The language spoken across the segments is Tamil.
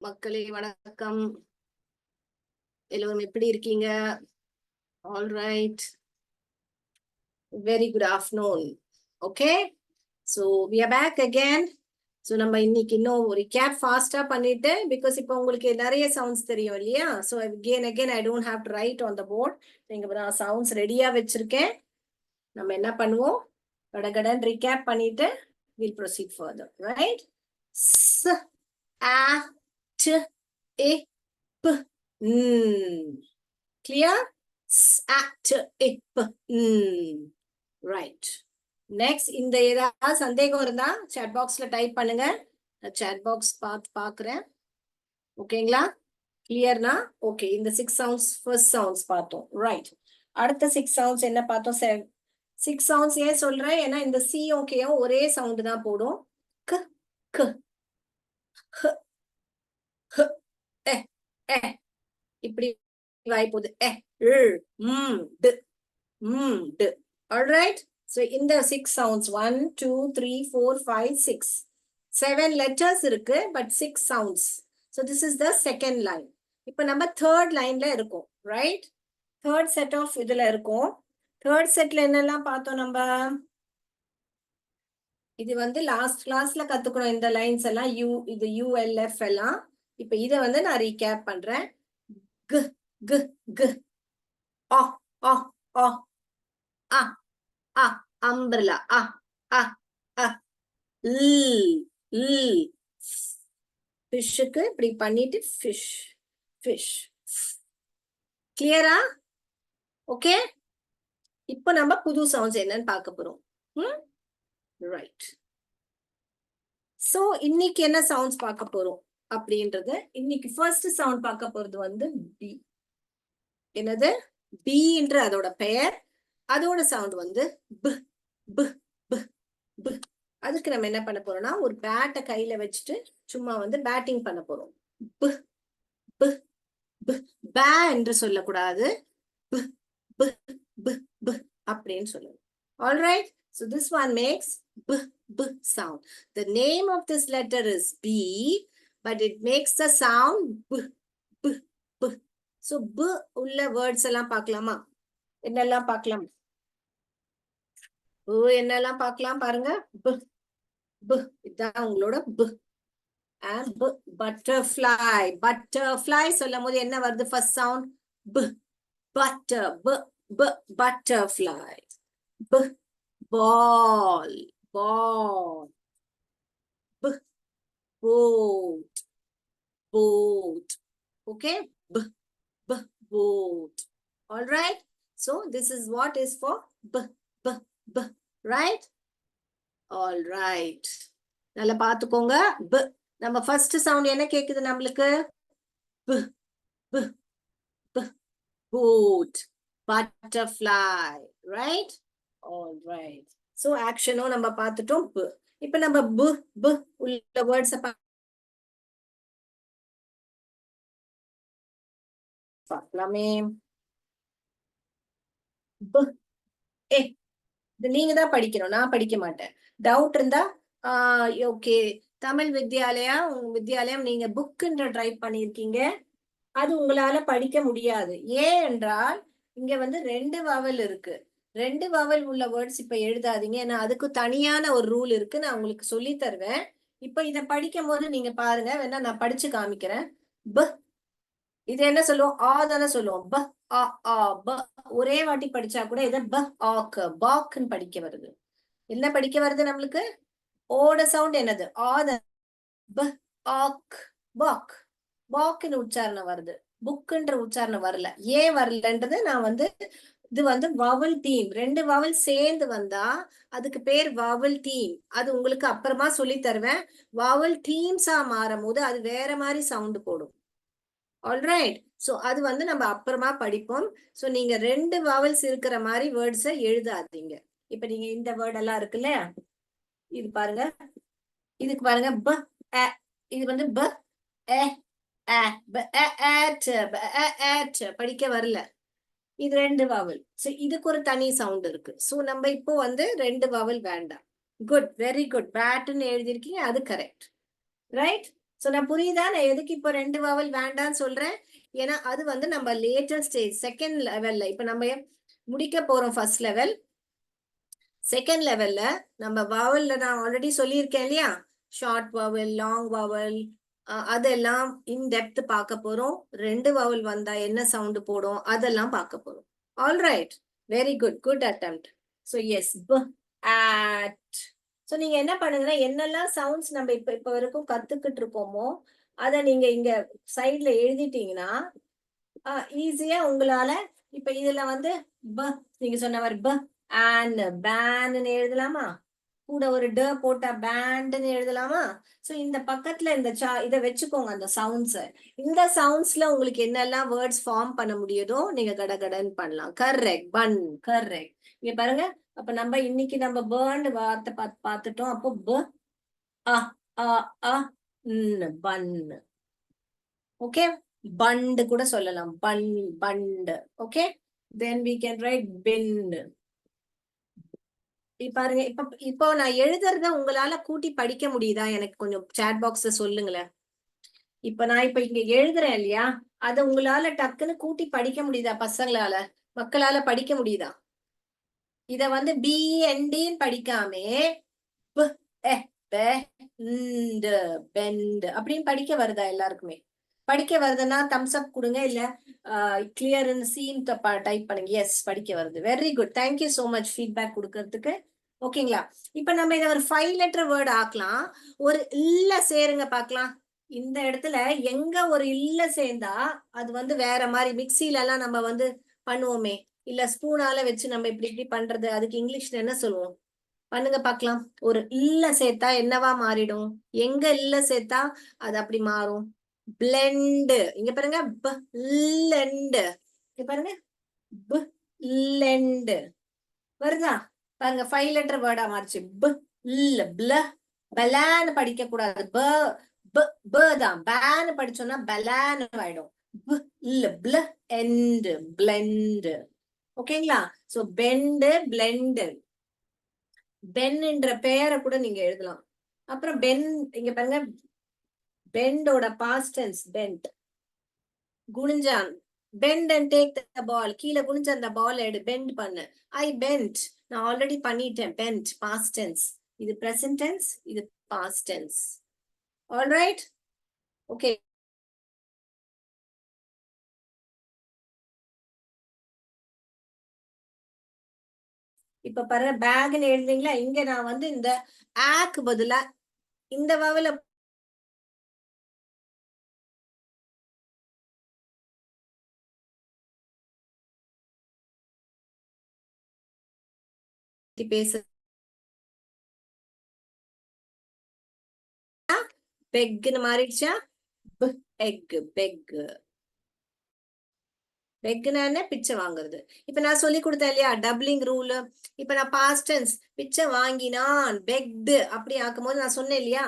மக்களே வணக்கம். எல்லோரும் எப்படி இருக்கீங்க? All right, very good afternoon. Okay, so we are back again. ஸோ நம்ம இன்னைக்கு இன்னும் ரிகேப் ஃபாஸ்டா பண்ணிட்டு, பிகாஸ் இப்போ உங்களுக்கு நிறைய சவுண்ட்ஸ் தெரியும் இல்லையா? So again I don't have to write on the board. இங்க நான் சவுண்ட்ஸ் ரெடியா வச்சிருக்கேன். நம்ம என்ன பண்ணுவோம், கடகடன் ரிகேப் பண்ணிட்டு வில் ப்ரொசீட் ஃபர்தர். ரைட்? ஸ் ஆ ட் இ p clear? At ip right. Next, இந்த ஏதாவது சந்தேகம் இருந்தா chat boxல டைப் பண்ணுங்க. chat box பாக்குறேன். ஓகேங்களா? கிளியர்னா? ஓகே, இந்த 6 sounds first sounds பார்த்தோம். ரைட், அடுத்த 6 sounds என்ன பார்த்தோம்? 6 sounds ஏன் சொல்றேன், ஏன்னா இந்த சி ஓகேயும் ஒரே சவுண்ட் தான் போடும். க க ஹ ஹ எ எ இப்படி வாய்ப்போது. All right, so in the 6 sounds 1 2 3 4 5 6 7 letters இருக்கு, but 6 sounds. So this is the second line. இப்போ நம்ம third lineல இருக்கோம். Right, third set of இதுல இருக்கோம். third setல என்னெல்லாம் பார்த்தோம் நம்ம? இது வந்து லாஸ்ட் கிளாஸ்ல கத்துக்கணும் இந்த லைன்ஸ் எல்லாம். இது ULF எல்லாம். இப்போ இதை வந்து நான் ரீகேப் பண்றேன். க க க ஆ ஆ ஆ ஆ ஆ umbrella ஆ ஆ ஆ ஃபிஷ்ஷுக்கு இப்படி பண்ணிட்டு ஃபிஷ் ஃபிஷ். கிளியரா? ஓகே, இப்போ நம்ம புது சவுண்ட்ஸ் என்னன்னு பார்க்க போறோம். ரைட், சோ இன்னைக்கு என்ன சவுண்ட்ஸ் பார்க்க போறோம் அப்படின்றது, இன்னைக்கு ஃபர்ஸ்ட் சவுண்ட் பார்க்க போறது வந்து பி. என்னது? பீன்ற அதோட பெயர். அதோட சவுண்ட் வந்து ப ப ப ப. அதுக்கு நம்ம என்ன பண்ண போறோம்னா, ஒரு பேட்டை கையில வச்சுட்டு சும்மா வந்து பேட்டிங் பண்ண போறோம். ப ப ப பே என்று சொல்லக்கூடாது, ப ப ப ப அப்படின்னு சொல்லணும். All right, so this one makes b b sound. The name of this letter is B, but it makes the sound b b b. So b உள்ள words எல்லாம் பார்க்கலாமா? என்னெல்லாம் பார்க்கலாம்? என்னெல்லாம் பார்க்கலாம் பாருங்க. b b இதான் உங்களோட b. and b, butterfly. Butterfly சொல்லும் போது என்ன வருது? first sound b. butter b b butterfly. b ball ball. b boat boat. Okay, b b boat. All right, so this is what is for b b b. Right? All right, நல்லா பாத்துக்கோங்க. b நம்ம ஃபர்ஸ்ட் சவுண்ட் என்ன கேக்குது நம்மளுக்கு? b b b boat butterfly. Right? All right, so actionம் நம்ம பார்த்துட்டோம். b இப்போ நம்ம b b உள்ள வேர்ட்ஸ் பார்க்கலாமே. b ஏ இது நீங்க தான் படிக்கணும், நான் படிக்க மாட்டேன். டவுட் இருந்தா ஓகே, தமிழ் வித்யாலயம் நீங்க புக்குன்ற ட்ரை பண்ணிருக்கீங்க, அது உங்களால படிக்க முடியாது. ஏன் என்றால் இங்க வந்து 2 வவல் இருக்கு. 2 வவல் உள்ள வேர்ட்ஸ் இப்ப எழுதாதீங்க, ஏன்னா அதுக்கு தனியான ஒரு ரூல் இருக்கு, நான் உங்களுக்கு சொல்லி தருவேன். இப்ப இத படிக்கும் போது நீங்க பாருங்க, வேணா நான் படிச்சு காமிக்கிறேன். ப இது என்ன சொல்லுவோம்? ஆ தானே சொல்லுவோம். ப ஆ ஆ ப. ஒரே வாட்டி படிச்சா கூட இதை ப ஆக்கு பாக்குன்னு படிக்க வருது. என்ன படிக்க வருது நம்மளுக்கு? ஓட சவுண்ட் என்னது? ஆத ப ஆக் பாக். பாக்குன்னு உச்சாரணம் வருது, புக்குன்ற உச்சாரணம் வரல. ஏன் வரலன்றது நான் வந்து இது வந்து வவல் தீம். 2 வவல் சேர்ந்து வந்தா அதுக்கு பேர் வவல் தீம். அது உங்களுக்கு அப்புறமா சொல்லி தருவேன். வவல் தீம்ஸா மாறும் போது அது வேற மாதிரி சவுண்ட் போடும். ஆல்ரைட், சோ அது வந்து நம்ம அப்புறமா படிப்போம். சோ நீங்க 2 வவல்ஸ் இருக்கிற மாதிரி வேர்ட்ஸை எழுதாதீங்க. இப்ப நீங்க இந்த வேர்ட் எல்லாம் இருக்கு இல்லையா, இது பாருங்க, இதுக்கு பாருங்க ப அ. இது வந்து ப எ அ ப படிக்க வரல. இது 2 வவல். சோ இதுக்கு ஒரு தனி சவுண்ட் இருக்கு. சோ நம்ம இப்போ வந்து 2 வவல் வேண்டாம். Good, very good. பேட்னு எழுதிருக்கீங்க, அது கரெக்ட். ரைட்? சோ நான் புரியுதா நான் எதுக்கு இப்போ 2 வவல் வேண்டாம்னு சொல்றேன்? ஏன்னா அது வந்து நம்ம லேட்டர் ஸ்டேஜ் செகண்ட் லெவல்ல இப்ப நம்ம முடிக்க போறோம் ஃபர்ஸ்ட் லெவல். செகண்ட் லெவல்ல நம்ம வவல்ல நான் ஆல்ரெடி சொல்லியிருக்கேன் இல்லையா, ஷார்ட் வவல், லாங் வவல், அதெல்லாம் இன் டெப்த் பார்க்க போறோம். 2 வவல் வந்தா என்ன சவுண்ட் போடும் அதெல்லாம் பார்க்க போறோம். All right, very good, good attempt. So yes, ப, ஆட். ஸோ நீங்க என்ன பண்ணுங்கன்னா என்னெல்லாம் சவுண்ட்ஸ் நம்ம இப்ப வரைக்கும் கத்துக்கிட்டு இருக்கோமோ அதை நீங்க இங்க சைட்ல எழுதிட்டீங்கன்னா ஈஸியா உங்களால இப்ப இதுல வந்து ப நீங்க சொன்ன மாதிரி ப ஆன் பேன்னு எழுதலாமா, கூட ஒரு ட போட்டா பேண்டுன்னு எழுதலாமா. சோ இந்த பக்கத்துல இந்த இதை வச்சுக்கோங்க அந்த சவுண்ட்ஸ். இந்த சவுண்ட்ஸ்ல உங்களுக்கு என்னெல்லாம் வேர்ட்ஸ் ஃபார்ம் பண்ண முடியுதோ நீங்க கடகடன்னு பண்ணலாம். கரெக்ட், பன், கரெக்ட். இங்க பாருங்க, அப்ப நம்ம இன்னைக்கு நம்ம பேர்ன் வார்த்தை பார்த்துட்டோம். அப்போ ப அ அ அ பன். ஓகே, பண்டு கூட சொல்லலாம், பன், பண்டு. Okay, then we can write bin. பாருங்க, இப்போ நான் எழுதுறத உங்களால கூட்டி படிக்க முடியுதா? எனக்கு கொஞ்சம் சாட் பாக்ஸ்ல சொல்லுங்களேன். நான் இங்க எழுதுறேன் இல்லையா, அத உங்களால டக்குன்னு கூட்டி படிக்க முடியுதா? பசங்களால, மக்களால படிக்க முடியுதா? இத வந்து பிஎன்டி படிக்காமே அப்படின்னு படிக்க வருதா? எல்லாருக்குமே படிக்க வருதுன்னா தம்ஸ் அப் கொடுங்க, இல்ல கிளியர் சீன் டைப் பண்ணுங்க. எஸ், படிக்க வருது. Very good, thank you so much feedback கொடுக்கறதுக்கு. ஓகேங்களா? இப்ப நம்ம இதை ஒரு 5 லெட்டர் வேர்ட் ஆக்கலாம். ஒரு இல்ல சேருங்க பாக்கலாம். இந்த இடத்துல எங்க ஒரு இல்ல சேர்ந்தா அது வந்து வேற மாதிரி மிக்சில எல்லாம் நம்ம வந்து பண்ணுவோமே, இல்ல ஸ்பூனால வச்சு நம்ம இப்படி இப்படி பண்றது, அதுக்கு இங்கிலீஷ்ல என்ன சொல்லுவோம்? பண்ணுங்க பாக்கலாம். ஒரு இல்ல சேர்த்தா என்னவா மாறிடும்? எங்க இல்ல சேர்த்தா அது அப்படி மாறும்? பிளெண்ட். இங்க பாருங்க, பிளெண்ட். இங்க பாருங்க, பிளெண்ட் வருதா? பாருங்க, 5 லெட்டர் வேர்டா மாறிச்சு. பலான்னு படிக்க கூடாது, தான். பேன்னு படிச்சோம்னா பலான்னு ஆயிடும். பிளெண்ட். ஓகேங்களா? So bend, blend. பென்ன்ற பெயரை கூட நீங்க எழுதலாம். அப்புறம் பென், இங்க பாருங்க, பெண்டோட பாஸ்ட் டென்ஸ் பென்ட். குனிஞ்சான், bend and take the ball. கீழே குனிஞ்ச அந்த பால் எடு, பெண்ட் பண்ணு. ஐ பெண்ட், நான் ஆல்ரெடி பண்ணிட்டேன். பெண்ட் பாஸ்ட் டென்ஸ், இது பிரசன்ட் டென்ஸ், இது past tense. All right, okay. இப்ப பாருங்க, பேக்னு எழுதுறீங்களா, இங்க நான் வந்து இந்த ஆக்கு பதிலா இந்த வவல பேச, பெக்னு மாறிடுச்சா? எக், பெக். பெக்னா பிச்சை வாங்குறது. இப்ப நான் சொல்லி கொடுத்தேன் இல்லையா டபுளிங் ரூல். இப்ப நான் பாஸ்ட் டென்ஸ் பிச்சை வாங்கினான், பெக்டு அப்படி ஆக்கும்போது நான் சொன்னேன் இல்லையா,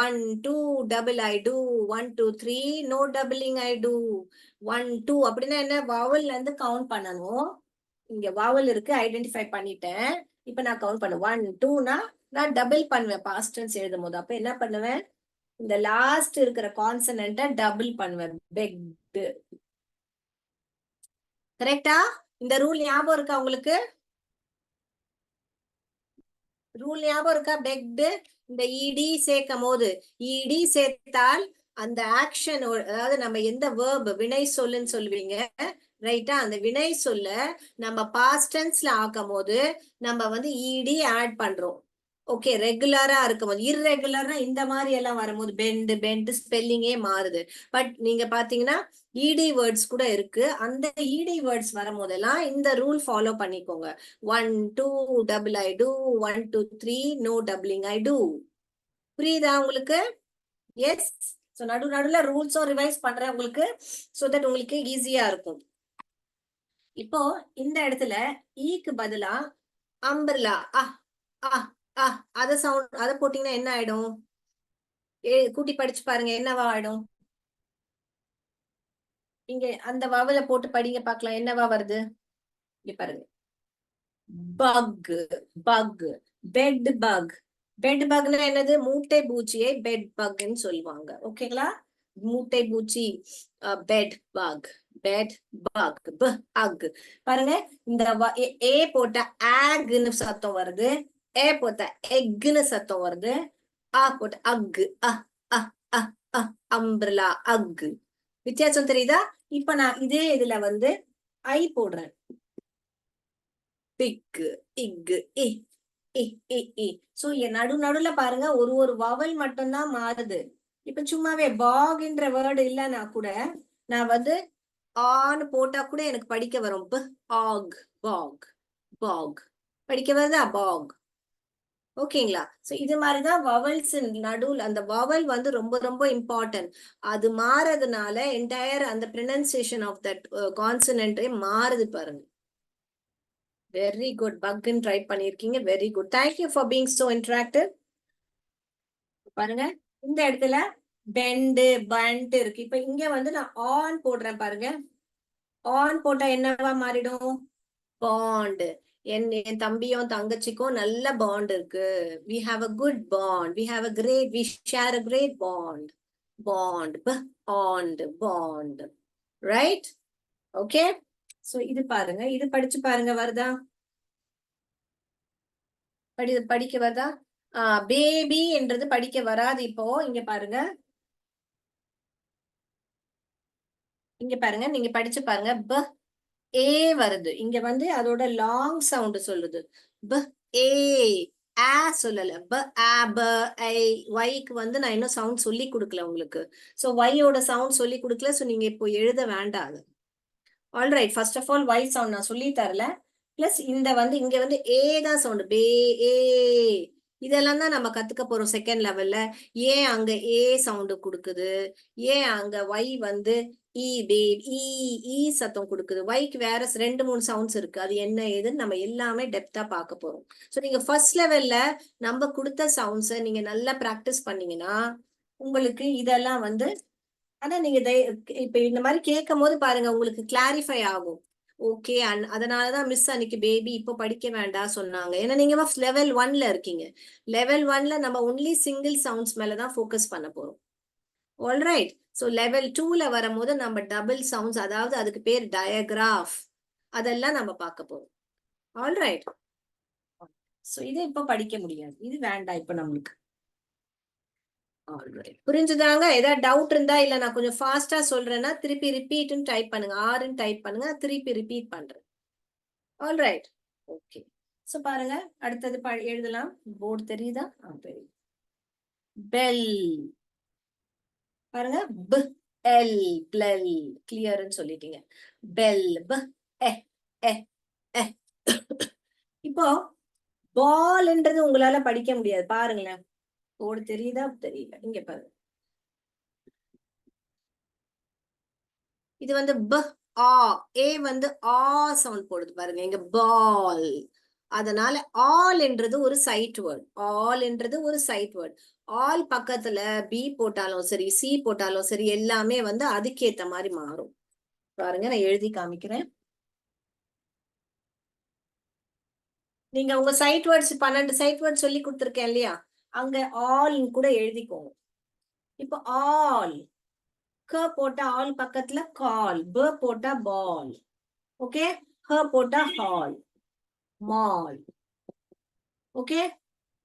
1 2 டபுள் ஐ டூ, 1 2 3 நோ டபுளிங் ஐ டூ. 1 2 அப்படின்னா என்ன, வவல்ல இருந்து கவுண்ட் பண்ணணும். இங்க வவல் இருக்கு, ஐடென்டிஃபை பண்ணிட்டேன். இப்ப நான் கவுண்ட் பண்ணுவேன். 1 2னா நான் டபுள் பண்ணுவேன் பாஸ்ட் டென்ஸ் எழுதும் போது. அப்ப என்ன பண்ணுவேன், இந்த லாஸ்ட் இருக்கிற கான்சனன்ட்ட டபுள் பண்ணுவேன், பெக்டு. கரெக்டா? இந்த ரூல் ஞாபகம் இருக்கா உங்களுக்கு? ரூல் ஞாபகம் இருக்கா? பெக்டு, இந்த இடி சேர்க்கும் போது, இடி சேர்த்தால் அந்த ஆக்ஷன், அதாவது நம்ம எந்த வேர்ப், வினை சொல்லுன்னு சொல்லுவீங்க ரைட்டா, அந்த வினை சொல்ல நம்ம பாஸ்ட் டென்ஸ்ல ஆக்கும் போது நம்ம வந்து இடி ஆட் பண்றோம். ஓகே, ரெகுலரா இருக்கும்போது. இர்ரெகுலரா இந்த மாதிரி எல்லாம் வரும்போது பெண்ட், பெண்ட் ஸ்பெல்லிங்கே மாறுது. பட் நீங்க பாத்தீங்கன்னா இடி வேர்ட்ஸ் கூட இருக்கு. அந்த இடி வேர்ட்ஸ் வரும்போதெல்லாம் இந்த ரூல் ஃபாலோ பண்ணிக்கோங்க. 1 2 டபுள் ஐ டூ, 1 2 3 நோ டபுளிங் ஐ டூ. புரியுதா உங்களுக்கு? எஸ். ஸோ நடுவுல ரூல்ஸும் ரிவைஸ் பண்றேன் உங்களுக்கு, ஸோ தட் உங்களுக்கு ஈஸியா இருக்கும். இப்போ இந்த இடத்துல ஈக்கு பதிலா அம்பர்லா, அத சவுண்ட், அத போட்டீங்கன்னா என்ன ஆயிடும்? கூட்டி படிச்சு பாருங்க, என்னவா ஆயிடும்? இங்க அந்த வவல போட்டு படிங்க பார்க்கலாம், என்னவா வருது? இங்க பாருங்க, bug, bug, bed bug, bed பக்னா என்னது? மூட்டை பூச்சியை பெட் பக்னு சொல்லுவாங்க. ஓகேங்களா? மூட்டை பூச்சி பெட் பக், பெட் பக், அக். பாருங்க, இந்த ஏ போட்ட ஆக்னு சத்தம் வருது, ஏ போட்ட எக்னு சத்தம் வருது, ஆ போட்ட அக், அம்பிரலா, அக். வித்தியாசம் தெரியுதா? இப்ப நான் இதே இதுல வந்து ஐ போடுறேன். பிக், இக், சோ நடுல பாருங்க ஒரு வவல் மட்டும்தான் மாறுது. இப்ப சும்மாவே பாக்ன்ற வேர்டு இல்லைன்னா கூட நான் வந்து ஆன்னு போட்டா கூட எனக்கு படிக்க வரும். ஆக், பாக், பாக். படிக்க வருதா? பாக். ஓகேங்களா? சோ இது மாதிரிதான் வவல்ஸ் நடுவில். அந்த வவல் வந்து ரொம்ப ரொம்ப இம்பார்ட்டன்ட். அது மாறதுனால என்டையர் அந்த ப்ரொனன்சியேஷன் ஆஃப் தட் கான்சனன்ட் மாறுது பாருங்க. Very good. பக்னு ட்ரை பண்ணிருக்கீங்க. Very good. Thank you for being so interactive. பாருங்க, இந்த இடத்துல பெண்டு பண்ட் இருக்கு. இப்ப இங்க வந்து நான் ஆன் போடுறேன் பாருங்க. ஆன் போட்டா என்னவா மாறிடும்? பாண்ட். என் தம்பியும் தங்கச்சிக்கும் நல்ல பாண்ட் இருக்கு. we have a good bond, we share a great bond. bond, bond, right? okay, so இது பாருங்க, இது படிச்சு பாருங்க. வருதா? படிக்க வருதா? பேபி என்றது படிக்க வராது. இப்போ இங்க பாருங்க, இங்க பாருங்க, நீங்க படிச்சு பாருங்க. ஏ வருது. இங்க வந்து அதோட லாங் சவுண்ட் சொல்லுது. ஏ ஆ சொல்லல. ஒய்க்கு வந்து நான் இன்னும் சவுண்ட் சொல்லி கொடுக்கல உங்களுக்கு. சோ ஒய்யோட சவுண்ட் சொல்லி கொடுக்கல. சோ நீங்க இப்போ எழுத வேண்டாம். All right, first of all Y sound நான் சொல்லி தரல. பிளஸ் இந்த வந்து இங்க வந்து ஏ தான் சவுண்ட். பே, ஏ, இதெல்லாம் தான் நம்ம கத்துக்க போறோம் செகண்ட் லெவல்ல. ஏன் அங்க ஏ சவுண்ட் கொடுக்குது, ஏன் அங்க ஒய் வந்து ஈ சத்தம் கொடுக்குது, ஒய்க்கு வேற 2-3 சவுண்ட்ஸ் இருக்கு. அது என்ன ஏதுன்னு நம்ம எல்லாமே டெப்தா பார்க்க போறோம். ஸோ நீங்க ஃபர்ஸ்ட் லெவல்ல நம்ம கொடுத்த சவுண்ட்ஸை நீங்க நல்லா ப்ராக்டிஸ் பண்ணீங்கன்னா உங்களுக்கு இதெல்லாம் வந்து, ஆனா நீங்க இப்ப இந்த மாதிரி கேட்கும் போது பாருங்க உங்களுக்கு கிளாரிஃபை ஆகும். ஓகே, அதனாலதான் மிஸ் அன்னைக்கு பேபி இப்போ படிக்க வேண்டாம் சொன்னாங்க. ஏன்னா நீங்க லெவல் 1ல இருக்கீங்க. லெவல் 1ல நம்ம ஒன்லி சிங்கிள் சவுண்ட்ஸ் மேலதான் ஃபோக்கஸ் பண்ண போறோம். ஆல்ரைட், ஸோ லெவல் 2ல வரும்போது நம்ம டபுள் சவுண்ட்ஸ், அதாவது அதுக்கு பேர் டயக்ராஃப், அதெல்லாம் நம்ம பார்க்க போறோம். ஆல்ரைட், ஸோ இதை இப்போ படிக்க முடியாது, இது வேண்டாம் இப்போ நம்மளுக்கு. புரிஞ்சுதாங்க? ஏதாவது டவுட் இருந்தா, இல்ல நான் கொஞ்சம் ஃபாஸ்டா சொல்றேன்னா திருப்பி ரிப்பீட்னு டைப் பண்ணுங்க, ஆறுன்னு டைப் பண்ணுங்க, திருப்பி ரிப்பீட் பண்றேன். Alright, okay. சோ பாருங்க, அடுத்தது எழுதலாம். போர்டு தெரியுதா? தெரியுது. பெல். பாருங்க, எல், பிளல். கிளியர்னு சொல்லிட்டீங்க. பெல், இப்போ பால்ன்றது உங்களால படிக்க முடியாது. பாருங்களேன், போர்டு தெரியுதா? தெரியல. இங்க பாருங்க, இது வந்து ஏ வந்து சவுண்ட் போடுது பாருங்க. இங்க பால். அதனால ஆல் என்றது ஒரு சைட் வேர்ட். ஆல் என்றது ஒரு சைட் வேர்ட். ஆல் பக்கத்துல பி போட்டாலும் சரி, சி போட்டாலும் சரி, எல்லாமே வந்து அதுக்கேத்த மாதிரி மாறும். பாருங்க, நான் எழுதி காமிக்கிறேன். நீங்க உங்க சைட் வேர்ட்ஸ் 12 சைட் வேர்ட்ஸ் சொல்லி கொடுத்துருக்கேன் இல்லையா? அங்க ஆல் கூட எழுதிக்கோங்க. இப்போ ஆல், க போட்டா ஆல் பக்கத்துல கால், ப போட்டா பால், ஓகே, ஹ போட்டா ஹால், மால். ஓகே,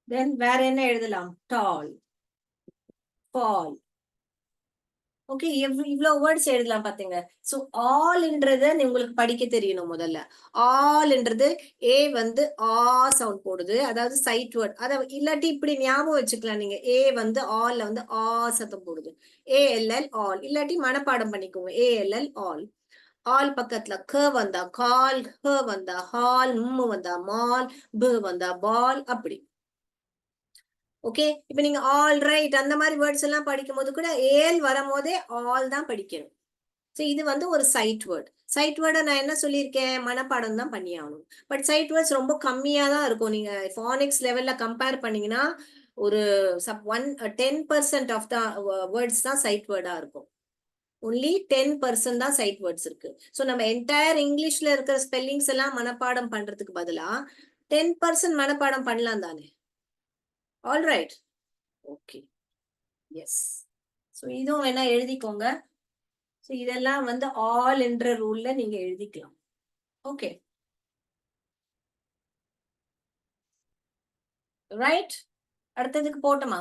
தென் வேற என்ன எழுதலாம்? டால், ஃபால். ஓகே, இவ்வளவு வேர்ட்ஸ் எழுதலாம் பாத்தீங்க. சோ ஆல்ன்றத உங்களுக்கு படிக்க தெரியணும் முதல்ல. ஆல்ன்றது ஏ வந்து சவுண்ட் போடுது, அதாவது சைட் வேர்ட். அத இல்லாட்டி இப்படி ஞாபகம் வச்சுக்கலாம் நீங்க. ஏ வந்து ஆல்ல வந்து சத்தம் போடுது. ஏஎல்எல் ஆல், இல்லாட்டி மனப்பாடம் பண்ணிக்கோங்க. ALL all. ஆல் பக்கத்துல க வந்தா கால், ஹ வந்தா ஹால், வந்தா மால், ப வந்தா பால், அப்படி. ஓகே, இப்ப நீங்க ஆல் ரைட் அந்த மாதிரி வேர்ட்ஸ் எல்லாம் படிக்கும் போது கூட ஏல் வரும்போதே ஆல் தான் படிக்கணும். ஸோ இது வந்து ஒரு சைட் வேர்ட். சைட் வேர்டை நான் என்ன சொல்லியிருக்கேன்? மனப்பாடம் தான் பண்ணி ஆகணும். பட் சைட் வேர்ட்ஸ் ரொம்ப கம்மியா தான் இருக்கும். நீங்க ஃபானிக்ஸ் லெவல்ல கம்பேர் பண்ணீங்கன்னா ஒரு 10% ஆஃப் த வேர்ட்ஸ் தான் சைட் வேர்டா இருக்கும். ஒன்லி 10% தான் சைட் வேர்ட்ஸ் இருக்கு. ஸோ நம்ம என்டையர் இங்கிலீஷ்ல இருக்கிற ஸ்பெல்லிங்ஸ் எல்லாம் மனப்பாடம் பண்றதுக்கு பதிலா 10% மனப்பாடம் பண்ணலாம் தானே? All right. Okay, yes. So இதுவும் வேணா எழுதிக்கோங்க. ஸோ இதெல்லாம் வந்து ஆல் என்ற ரூல்ல நீங்க எழுதிக்கலாம். Okay, right. அடுத்ததுக்கு போட்டுமா?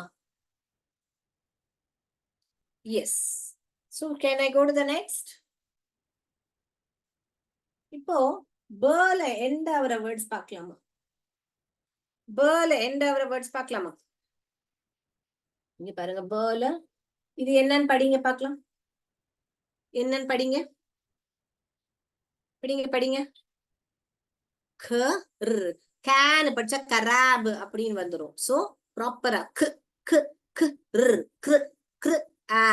Yes. So can I go to the next? இப்போ பேர்ல எண்ட் ஆகிற வேர்ட்ஸ் பார்க்கலாமா? பேர்ல எண்ட் ஆகிற வேர்ட்ஸ் பார்க்கலாமா? இங்க பாருங்க, பேர்ல இது என்னன்னு படிங்க பார்க்கலாம். என்னன்னு படிங்க, படிங்க படிங்க. கேன் படிச்சா கராப் அப்படின்னு வந்துரும். சோ ப்ராப்பரா க் க் க் ர் க் க் ஆ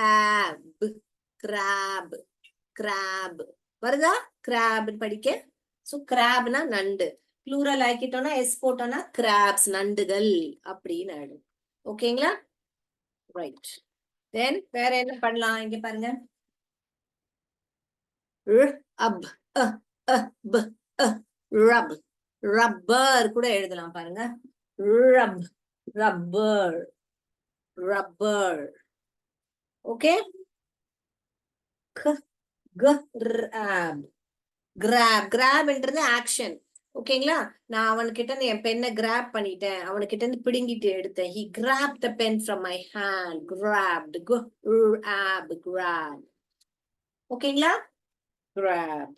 ஆப் கிராப் கிராப் வருதா? கிராப் படிக்க. சோ கிராப்னா நண்டு. ப்ளூரல் ஆக்கிட்டோம்னா எஸ் போட்டோம்னா கிராப்ஸ் நண்டுகள் அப்படின்னு ஆயிடும். ஓகேங்களா? ரைட். தென் வேற என்ன பண்ணலாம்? இங்க பாருங்க, அப் ப ரப் ரப்பர் கூட எழுதலாம் பாருங்க. Rub rubber rubber. Okay, grab கிராப்ன்றது ஆக்ஷன். ஓகேங்களா? நான் அவன்கிட்ட இருந்து என் பெண்ணை கிராப் பண்ணிட்டேன், அவனுக்கிட்ட இருந்து பிடுங்கிட்டு எடுத்தேன். he grabbed the pen from my hand. grabbed grab. ஓகேங்களா? grab.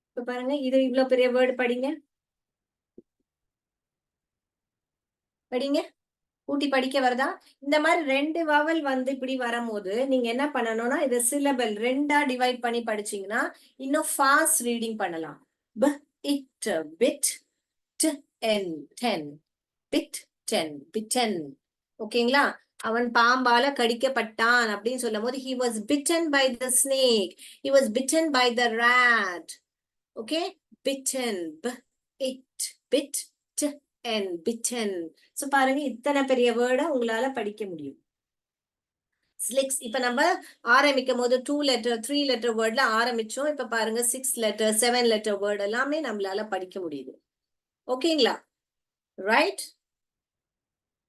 இப்ப பாருங்க, இது இவ்வளவு பெரிய வேர்டு படிங்க படிங்க. கூட்டி படிக்க வருதா? இந்த மாதிரி 2 வவல் வந்து இப்படி வரும்போது நீங்க என்ன பண்ணணும்னா, இதை சிலபல் 2ஆ டிவைட் பண்ணி படிச்சீங்கன்னா இன்னும் ஃபாஸ்ட் ரீடிங் பண்ணலாம். b it bit t n ten bit ten bitten. ஓகேங்களா? அவன் பாம்பால கடிக்கப்பட்டான் அப்படின்னு சொல்லும் போது he was bitten by the snake, he was bitten by the rat. Okay, bitten, b it bit t n bitten. So பாருங்க, இத்தனை பெரிய வேர்டை உங்களால படிக்க முடியும். ஸ்லிக்ஸ் இப்ப நம்ம ஆரம்பிக்கும் போது 2 லெட்டர் 3 லெட்டர் வேர்ட்ல ஆரம்பிச்சோம். இப்ப பாருங்க 6 லெட்டர் 7 லெட்டர் வேர்ட் எல்லாமே நம்மளால படிக்க முடியுது. ஓகேங்களா? ரைட்.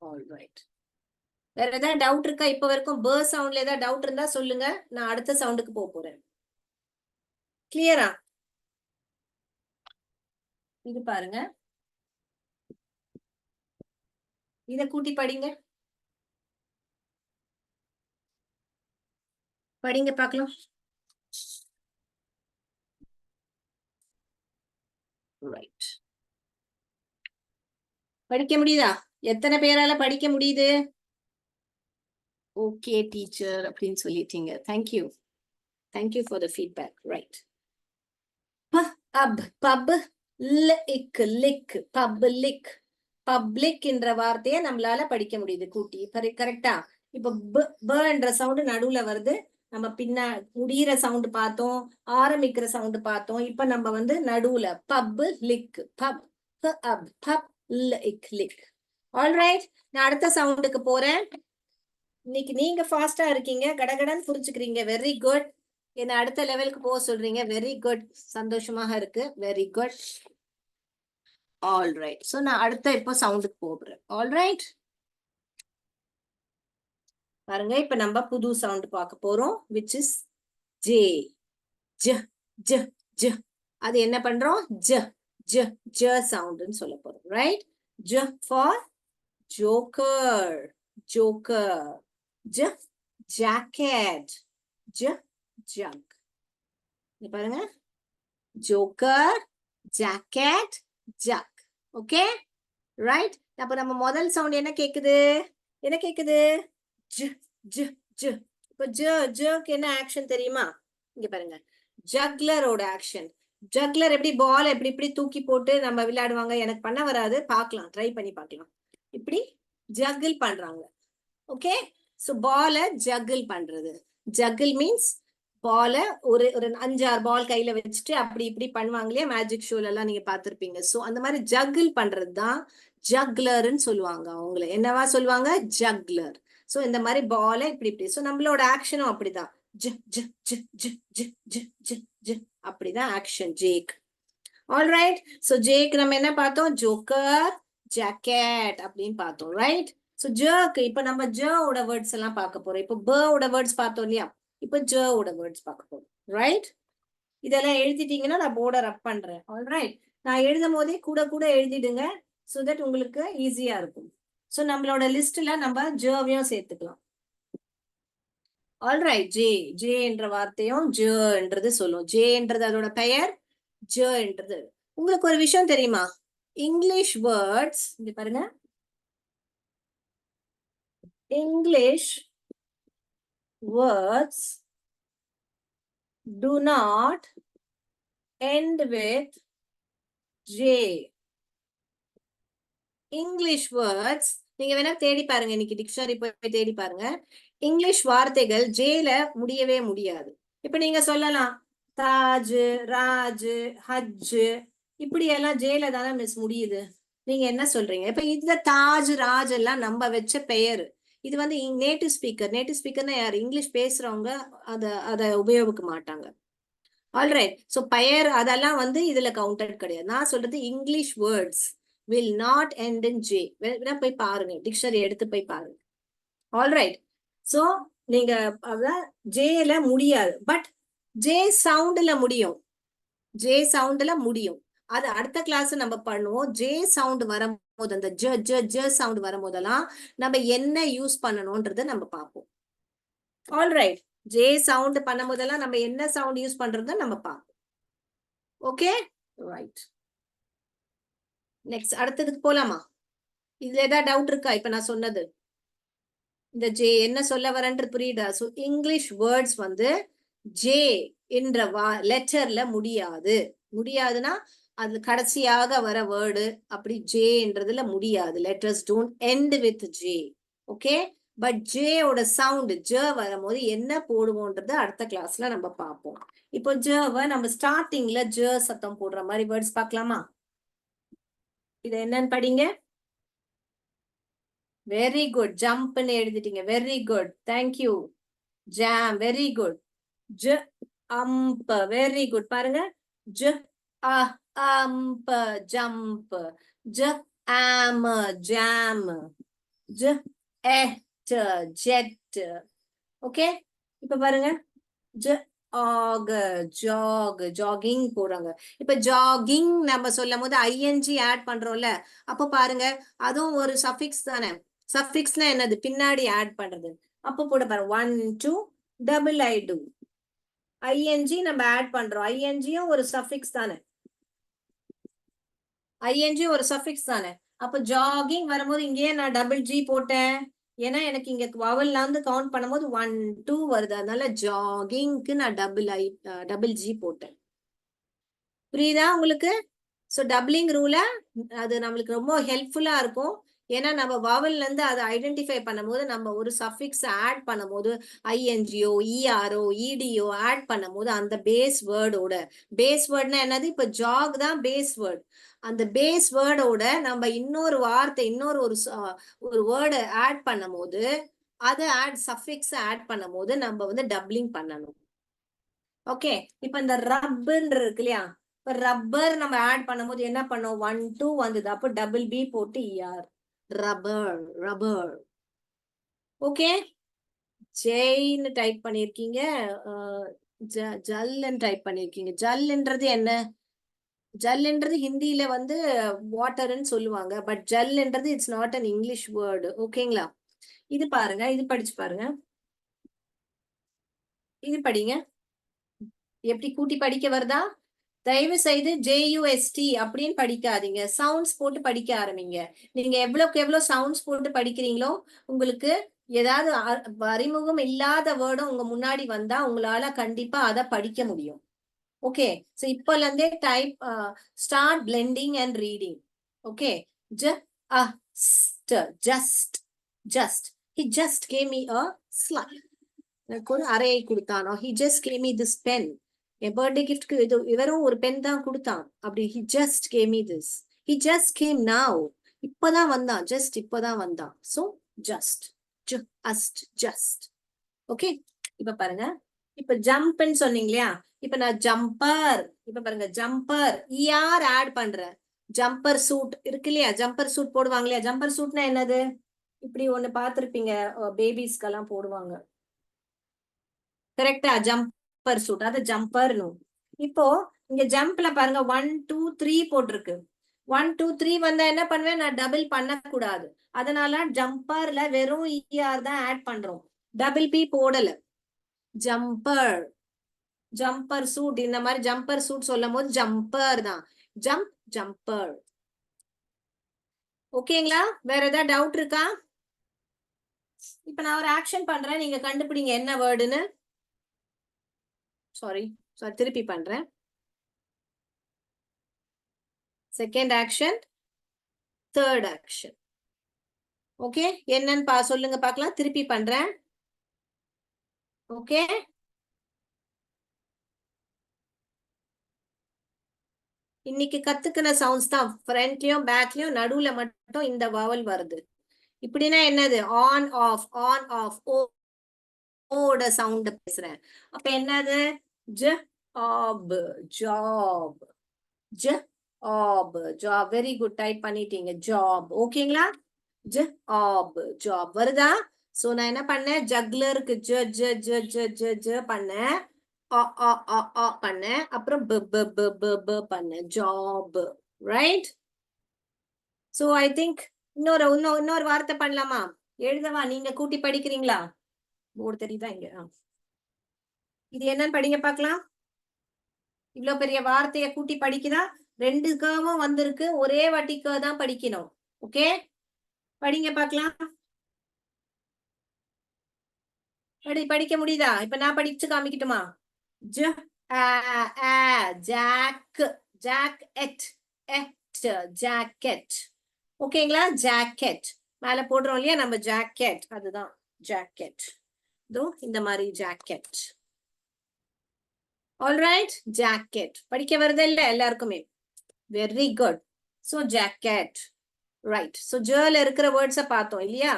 All right. வேற ஏதாவது டவுட் இருக்கா? இப்ப வரைக்கும் பேர் சவுண்ட்ல ஏதாவது டவுட் இருந்தா சொல்லுங்க, நான் அடுத்த சவுண்டுக்கு போறேன். கிளியரா? இது பாருங்க, இத கூட்டி படிங்க படிங்க பார்க்கலாம். ரைட். படிக்க முடியுதா? எத்தனை பேரால படிக்க முடியுது? ஓகே டீச்சர் அப்படின்னு சொல்லிட்டீங்க. Thank you, thank you for the feedback. Right. Public public. Public என்ற வார்த்தையை நம்மளால படிக்க முடியுது கூட்டி. கரெக்டா? இப்ப பன்ற சவுண்ட் நடுவுல வருது. நம்ம பின்ன முடிகிற சவுண்ட் பார்த்தோம், ஆரம்பிக்கிற சவுண்ட் பார்த்தோம். இப்ப நம்ம வந்து நடுவுல பப்ளிக் பப் பப் லிக். ஆல்ரைட், நான் அடுத்த சவுண்டுக்கு போறேன். இன்னைக்கு நீங்க ஃபாஸ்டா இருக்கீங்க, கடகடன்னு புரிஞ்சுக்கிறீங்க. Very good. என்ன அடுத்த லெவலுக்கு போக சொல்றீங்க. வெரி குட், சந்தோஷமாக இருக்கு. Very good. All right. So நான் அடுத்த இப்போ சவுண்டுக்கு போகிறேன். ஆல் ரைட், பாருங்க, இப்ப நம்ம புது சவுண்ட் பார்க்க போறோம், விச் இஸ் ஜே. ஜ ஜ ஜ. அது என்ன பண்றோம்? ஜ ஜ ஜ சவுண்ட்னு சொல்ல போறோம். ரைட். ஜ ஃபார் ஜோக்கர் ஜோக்கர். ஜ ஜாக்கெட். ஜ ஜக். பாருங்க, joker jacket jug. Okay, right. அப்ப நம்ம முதல் சவுண்ட் என்ன கேக்குது? என்ன கேக்குது? ஜ ஜ ஜ. இப்ப ஜ ஜக்கு என்ன ஆக்ஷன் தெரியுமா? இங்க பாருங்க, ஜக்லரோட ஆக்ஷன். ஜக்லர் எப்படி பால் எப்படி இப்படி தூக்கி போட்டு நம்ம விளையாடுவாங்க. எனக்கு பண்ண வராது, பார்க்கலாம், ட்ரை பண்ணி பார்க்கலாம். இப்படி ஜக்கிள் பண்றாங்க. ஓகே, சோ பால ஜக்கிள் பண்றது. ஜக்கிள் மீன்ஸ் பால ஒரு 5-6 பால் கையில வச்சுட்டு அப்படி இப்படி பண்ணுவாங்க இல்லையா, மேஜிக் ஷோல எல்லாம் நீங்க பாத்திருப்பீங்க. சோ அந்த மாதிரி ஜக்கிள் பண்றதுதான் ஜக்லர்ன்னு சொல்லுவாங்க. அவங்களை என்னவா சொல்லுவாங்க? ஜக்லர். சோ இந்த மாதிரி பால இப்படி இப்படி. சோ நம்மளோட ஆக்ஷனும் அப்படிதான். ஜ ஜ ஜ ஜ ஜ ஜ ஜ ஜ. அப்படிதான் action jack. All right. So jack நம்ம என்ன பார்த்தோம்? ஜோக்கர் ஜாக்கெட் அப்படின்னு பார்த்தோம், ரைட்? ஸோ ஜக்கு இப்ப நம்ம ஜ ஓட வேர்ட்ஸ் எல்லாம் பார்க்க போறோம். இப்போ ப ஓட வேர்ட்ஸ் பார்த்தோம் இல்லையா? இப்போ ஜ ஓட வேர்ட்ஸ் பார்க்க போறோம், ரைட்? இதெல்லாம் எழுதிட்டீங்கன்னா நான் போர்டை ரப் பண்றேன். ஆல்ரைட், நான் எழுதும் போதே கூட கூட எழுதிடுங்க, ஸோ தட் உங்களுக்கு ஈஸியா இருக்கும். ஸோ நம்மளோட லிஸ்ட்ல நம்ம ஜவையும் சேர்த்துக்கலாம். ஆல்ரைட், ஜே, ஜே என்ற வார்த்தையும் ஜ என்றது சொல்லும். ஜே என்றது அதோட பெயர், ஜ என்றது. உங்களுக்கு ஒரு விஷயம் தெரியுமா? இங்கிலீஷ் வேர்ட்ஸ் இங்க பாருங்க, English words do not end with J. English words நீங்க வேணா தேடி பாருங்க, இன்னைக்கு டிக்ஷனரி போய் தேடி பாருங்க. இங்கிலீஷ் வார்த்தைகள் ஜேல முடியவே முடியாது. இப்ப நீங்க சொல்லலாம் தாஜ், ராஜ், ஹஜ், இப்படி எல்லாம் ஜேல தானே மிஸ் முடியுது. நீங்க என்ன சொல்றீங்க? இப்ப இந்த தாஜ், ராஜ் எல்லாம் நம்ம வச்ச பெயர். இது வந்து நேட்டிவ் ஸ்பீக்கர். நேட்டிவ் ஸ்பீக்கர்னா யார்? இங்கிலீஷ் பேசுறவங்க அதை உபயோகிக்க மாட்டாங்க. ஆல்ரைட், ஸோ பெயர் அதெல்லாம் வந்து இதுல கவுண்டட் கிடையாது. நான் சொல்றது English words will not end in J. போய் பாருங்க, டிக்ஷனரி எடுத்து போய் பாருங்க. ஆல்ரைட், ஸோ நீங்க ஜேல முடியாது, பட் ஜே சவுண்ட்ல முடியும். ஜே சவுண்ட்ல முடியும். அது அடுத்த கிளாஸ் நம்ம பண்ணுவோம். ஜே சவுண்ட் வரும்போது, அந்த ஜ ஜ ஜ சவுண்ட் வரும்போதெல்லாம் நம்ம என்ன யூஸ் பண்ணணும்ன்றத நம்ம பார்ப்போம். ஆல்ரைட், ஜே சவுண்ட் பண்ணும் போதெல்லாம் நம்ம என்ன சவுண்ட் யூஸ் பண்றத நம்ம பார்ப்போம். Okay, right. நெக்ஸ்ட் அடுத்ததுக்கு போலாமா? இதுல ஏதாவது டவுட் இருக்கா? இப்ப நான் சொன்னது இந்த ஜே என்ன சொல்ல வரேன்றது புரியுதா? ஸோ இங்கிலீஷ் வேர்ட்ஸ் வந்து ஜே என்ற லெட்டர்ல முடியாது. முடியாதுன்னா அது கடைசியாக வர வேர்டு அப்படி ஜேன்றதுல முடியாது. Letters don't end with J. Okay, but ஜேயோட சவுண்ட் ஜ வரும்போது என்ன போடுவோன்றது அடுத்த கிளாஸ்ல நம்ம பார்ப்போம். இப்போ ஜவை நம்ம ஸ்டார்டிங்ல ஜ சத்தம் போடுற மாதிரி வேர்ட்ஸ் பார்க்கலாமா? இது என்னன்னு படிங்க. வெரி குட், ஜம்ப்னு எழுதிட்டீங்க. Very good, thank you. Jam, very good. Jump, very good. பாருங்க, ஜ அம்ப், ஜம்ப். ஜ ஆம், ஜாம். ஜ எட், ஜெட். ஓகே, இப்ப பாருங்க, ஜ ஆக், ஜாக், ஜாகிங் போறாங்க. இப்ப ஜாகிங் நம்ம சொல்லும் போது ஐஎன்ஜி ஆட் பண்றோம்ல, அப்ப பாருங்க அதுவும் ஒரு சஃபிக்ஸ் தானே. சஃபிக்ஸ்னா என்னது? பின்னாடி ஆட் பண்றது. அப்ப போட பாருங்க, 1 2 டபுள் ஐ டூ. ஐஎன்ஜி நம்ம ஆட் பண்றோம். ஐஎன்ஜியும் ஒரு சஃபிக்ஸ் தானே. ஐஎன்ஜி ஒரு சஃபிக்ஸ் தானே. அப்ப ஜாகிங் வரும்போது இங்கேயே நான் டபுள் ஜி போட்டேன். ஏன்னா எனக்கு இங்க வவல்ல இருந்து கவுண்ட் பண்ணும்போது 1 2 வருது. அதனால ஜாகிங்க்கு நான் டபுள் ஜி போட்டேன். புரியுதா உங்களுக்கு? ஸோ டபுளிங் ரூல அது நம்மளுக்கு ரொம்ப ஹெல்ப்ஃபுல்லா இருக்கும். ஏன்னா நம்ம வவல்ல இருந்து அதை ஐடென்டிஃபை பண்ணும்போது நம்ம ஒரு சஃபிக்ஸ் ஆட் பண்ணும்போது ஐஎன்ஜிஓ, இஆர்ஓ, இடிஓ ஆட் பண்ணும்போது அந்த பேஸ் வேர்ட்னா என்னது? இப்ப ஜாக் தான் பேஸ் வேர்ட். அந்த பேஸ் வேர்டோட நம்ம இன்னொரு வார்த்தை, ஒரு வேர்டை ஆட் பண்ணும்போது அதை சஃபிக்ஸ் ஆட் பண்ணும்போது நம்ம வந்து டபுளிங் பண்ணணும். ஓகே, இப்ப இந்த ரப்ன்னு இருக்கு இல்லையா? இப்ப ரப்பர் நம்ம ஆட் பண்ணும்போது என்ன பண்ணோம்? 1 2 வந்தது. அப்போ டபுள் பி போட்டு இஆர், ரப்பர், ரப்பர். ஓகே, ஜெயின்னு டைப் பண்ணிருக்கீங்க, ஜல்ன்னு டைப் பண்ணிருக்கீங்க. ஜல்ன்றது என்ன? ஜல்ன்றது ஹிந்தியில வந்து வாட்டர்ன்னு சொல்லுவாங்க. பட் ஜல்ன்றது it's not an English word. ஓகேங்களா? இது பாருங்க, இது படிச்சு பாருங்க. இது படிங்க, எப்படி கூட்டி படிக்க வருதா? தயவு செய்து ஜேயுஎஸ்டி அப்படின்னு படிக்காதீங்க. சவுண்ட்ஸ் போட்டு படிக்க ஆரம்பிங்க. நீங்க எவ்வளவுக்கு எவ்வளவு சவுண்ட்ஸ் போட்டு படிக்கிறீங்களோ உங்களுக்கு ஏதாவது அறிமுகம் இல்லாத வேர்டும் உங்க முன்னாடி வந்தா உங்களால கண்டிப்பா அதை படிக்க முடியும். ஓகே, சோ இப்பல இருந்தே type start blending and reading. Okay, just just he just gave me a slide. எனக்கு ஒரு அறையை கொடுத்தானோ. he just gave me this pen. என் பர்த்டே கிஃப்ட்க்கு இது இவரும் ஒரு பென் தான் கொடுத்தான். அப்படி he just gave me this. he just came now. இப்பதான் வந்தான், ஜஸ்ட் இப்பதான் வந்தான். so just just. ஓகே, இப்ப பாருங்க, இப்ப ஜம்ப்ன்னு சொன்னீங்க இல்லையா? இப்ப நான் ஜம்பர். இப்ப பாருங்க, ஜம்பர் இஆர் ஆட் பண்றேன். ஜம்பர் சூட் இருக்கு இல்லையா, ஜம்பர் சூட் போடுவாங்க இல்லையா. ஜம்பர் சூட்னா என்னது, இப்படி ஒண்ணு பார்த்திருப்பீங்க, பேபிஸ்க்கெல்லாம் போடுவாங்க. கரெக்டா, ஜம்பர் சூட், அது ஜம்பர்னு. இப்போ இங்க ஜம்ப்ல பாருங்க 1 2 3 போட்டிருக்கு. 1 2 3 வந்தா என்ன பண்ணுவேன், நான் டபுள் பண்ணக்கூடாது. அதனால ஜம்பர்ல வெறும் இஆர் தான் ஆட் பண்றோம், டபுள் பி போடல. ஜம்பர், ஜம்பர் சூட், இந்த மாதிரி ஜம்பர் சூட் சொல்லும் போது ஜம்பர் தான், ஜம்ப் ஜம்பர். ஓகேங்களா, வேற ஏதாவது டவுட் இருக்கா? இப்ப நான் ஒரு ஆக்ஷன் பண்றேன், நீங்க கண்டுபிடிங்க என்ன வேர்டுன்னு. சாரி சாரி, திருப்பி பண்றேன். Second action, third action. Okay, என்னன்னு சொல்லுங்க பார்க்கலாம், திருப்பி பண்றேன். ஓகே, இன்னைக்கு கத்துக்கின சவுண்ட்ஸ் தான், ஃப்ரண்ட்லயும் பேக்லயும் நடுவுல மட்டும் இந்த வவல் வருது. இப்படின்னா என்னது, ஆன் ஆஃப், ஆன் ஆஃப், ஓட சவுண்ட் பேசுறேன். அப்ப என்னது, ஜ ஆப், ஜாப், ஜ ஆப், ஜாப். வெரி குட், டைப் பண்ணிட்டீங்க, ஜாப். ஓகேங்களா, ஜ ஆப், ஜாப் வருதா? சோ நான் என்ன பண்ணேன், ஜக்லருக்கு ஜ ஜ ஜ ஜ ஜ ஜ பண்ணேன், பண்ணேன், அப்புறம் ப ப ப ப ப பண்ணேன், job. Right. So I think இன்னொரு வார்த்தை பண்ணலாமா, எழுதவா, நீங்க கூட்டி படிக்கிறீங்களா? போர்டு தெரியுதா இங்க? இது என்னன்னு படிங்க பார்க்கலாம். இவ்வளவு பெரிய வார்த்தையை கூட்டி படிக்கிறா, 2 கேவும் வந்திருக்கு, ஒரே வாட்டி கே தான் படிக்கணும். ஓகே, படிங்க பார்க்கலாம். படிக்க முடியுதா? இப்ப நான் படிச்சு காமிக்கட்டுமா? ஜ ஜாக், ஜாக் எட், ஜாக்கெட். ஓகேங்களா, ஜாக்கெட் மேல போடுறோம் இல்லையா நம்ம, ஜாக்கெட், அதுதான் ஜாக்கெட். இதோ இந்த மாதிரி ஜாக்கெட். ஆல்ரைட், ஜாக்கெட் படிக்க வருது இல்ல எல்லாருக்குமே? Very good. So jacket. Right. So ஜேர்ல இருக்கிற வேர்ட்ஸை பார்த்தோம் இல்லையா?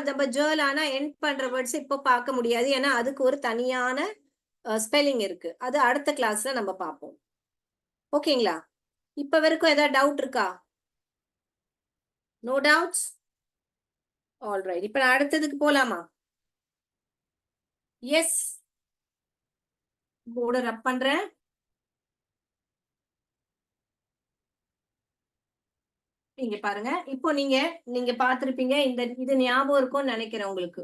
நம்ம ஜேர்ல ஆனா எண்ட் பண்ற வேர்ட்ஸ் இப்போ பார்க்க முடியாது, ஏன்னா அதுக்கு ஒரு தனியான ஸ்பெல்லிங் இருக்கு, அது அடுத்த கிளாஸ்ல நம்ம பார்ப்போம். ஓகேங்களா, இப்ப வரைக்கும் ஏதாவது டவுட் இருக்கா? No doubts? ஆல்ரைட், இப்ப நான் அடுத்ததுக்கு போலாமா? எஸ், போர்டை ரப் பண்றேன். நீங்க பாருங்க, இப்போ நீங்க பார்த்திருப்பீங்க, இது ஞாபகம் இருக்கும்னு நினைக்கிறேன் உங்களுக்கு.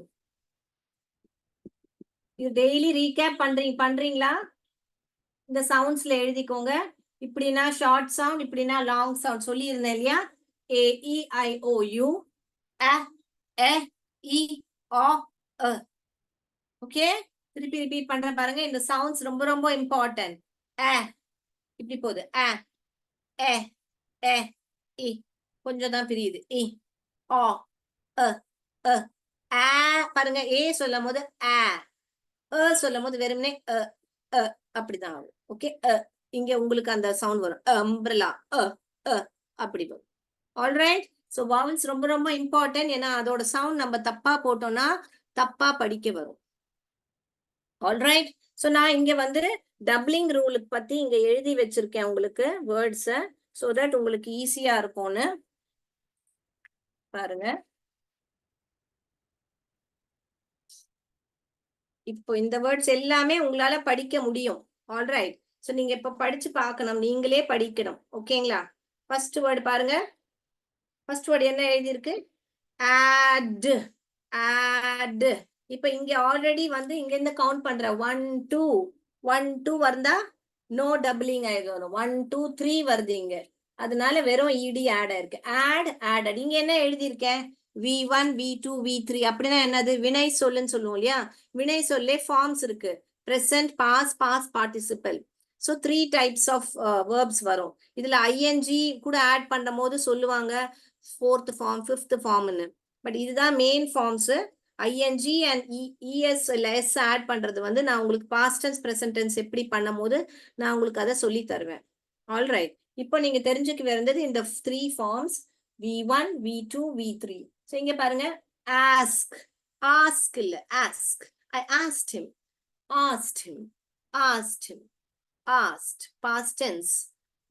இது டெய்லி ரீகேப் பண்றீங்களா? இந்த சவுண்ட்ஸ்ல எழுதிக்கோங்க. இப்படின்னா ஷார்ட் சவுண்ட், இப்படின்னா லாங் சவுண்ட் சொல்லி இருந்தேன் இல்லையா? A E I O U, அ எ இ ஆ அ. ஓகே, திருப்பி ரிப்பீட் பண்றேன் பாருங்க, இந்த சவுண்ட்ஸ் ரொம்ப ரொம்ப இம்பார்ட்டன்ட். அ இப்படி போகுது, அ எ எ இ, கொஞ்சம் தான் பிரியுது, இ ஆ அ அ. ஆ பாருங்க, ஏ சொல்லும் போது ஆ, சொல்லும் போது வெறுமனே அப்படிதான் ஆகும். ஓகே, இங்க உங்களுக்கு அந்த சவுண்ட் வரும், அம்பிரலா, அப்படி வரும். ஆல்ரைட். சோ வாவல்ஸ் ரொம்ப ரொம்ப இம்பார்ட்டன்ட், ஏன்னா அதோட சவுண்ட் நம்ம தப்பா போட்டோம்னா தப்பா படிக்க வரும். ஆல்ரைட். சோ நான் இங்க வந்து டப்ளிங் ரூலுக்கு பத்தி இங்க எழுதி வச்சிருக்கேன் உங்களுக்கு வேர்ட்ஸ, சோ தட் உங்களுக்கு ஈஸியா இருக்கும்னு. பாருங்க, இப்போ இந்த வேர்ட்ஸ் எல்லாமே உங்களால படிக்க முடியும். ஆல்ரைட். சோ நீங்க இப்ப படிச்சு பார்க்கணும், நீங்களே படிக்கணும். ஓகேங்களா, ஃபர்ஸ்ட் வேர்டு பாருங்க. ஃபர்ஸ்ட் வேர்டு என்ன எழுதியிருக்கு, ஆட், ஆட். இப்ப இங்க ஆல்ரெடி வந்து இங்க இருந்து கவுண்ட் பண்ற 1 2 1 2 வந்தா நோ டபுளிங் ஆயிடும், 1 2 3 வருது இங்க, அதனால வெறும் இடி ஆட் ஆயிருக்கு. Add, added. இங்க என்ன எழுதியிருக்கேன், V1 V2 V3. அப்படின்னா என்னது, வினை சொல்லுன்னு சொல்லுவோம் இல்லையா? வினை சொல்லே ஃபார்ம்ஸ் இருக்கு, present, past, past participle. So 3 types of verbs வரும். இதுல ஐஎன்ஜி கூட ஆட் பண்ணும் போது சொல்லுவாங்க 4th ஃபார்ம் 5th ஃபார்ம்னு, பட் இதுதான் main forms. ING and ES S add பண்றது வந்து நான் உங்களுக்கு பாஸ்ட் டென்ஸ் பிரசன்ட் டென்ஸ் எப்படி பண்ணும் போது நான் உங்களுக்கு அதை சொல்லி தருவேன். ஆல்ரைட். இப்போ நீங்க தெரிஞ்சுக்க வேண்டியது இந்த 3 forms, V1 V2 V3. So இங்க பாருங்க, ஆஸ்க், ஆஸ்க் இல்ல ask, I asked him, asked him, asked him, asked, past tense.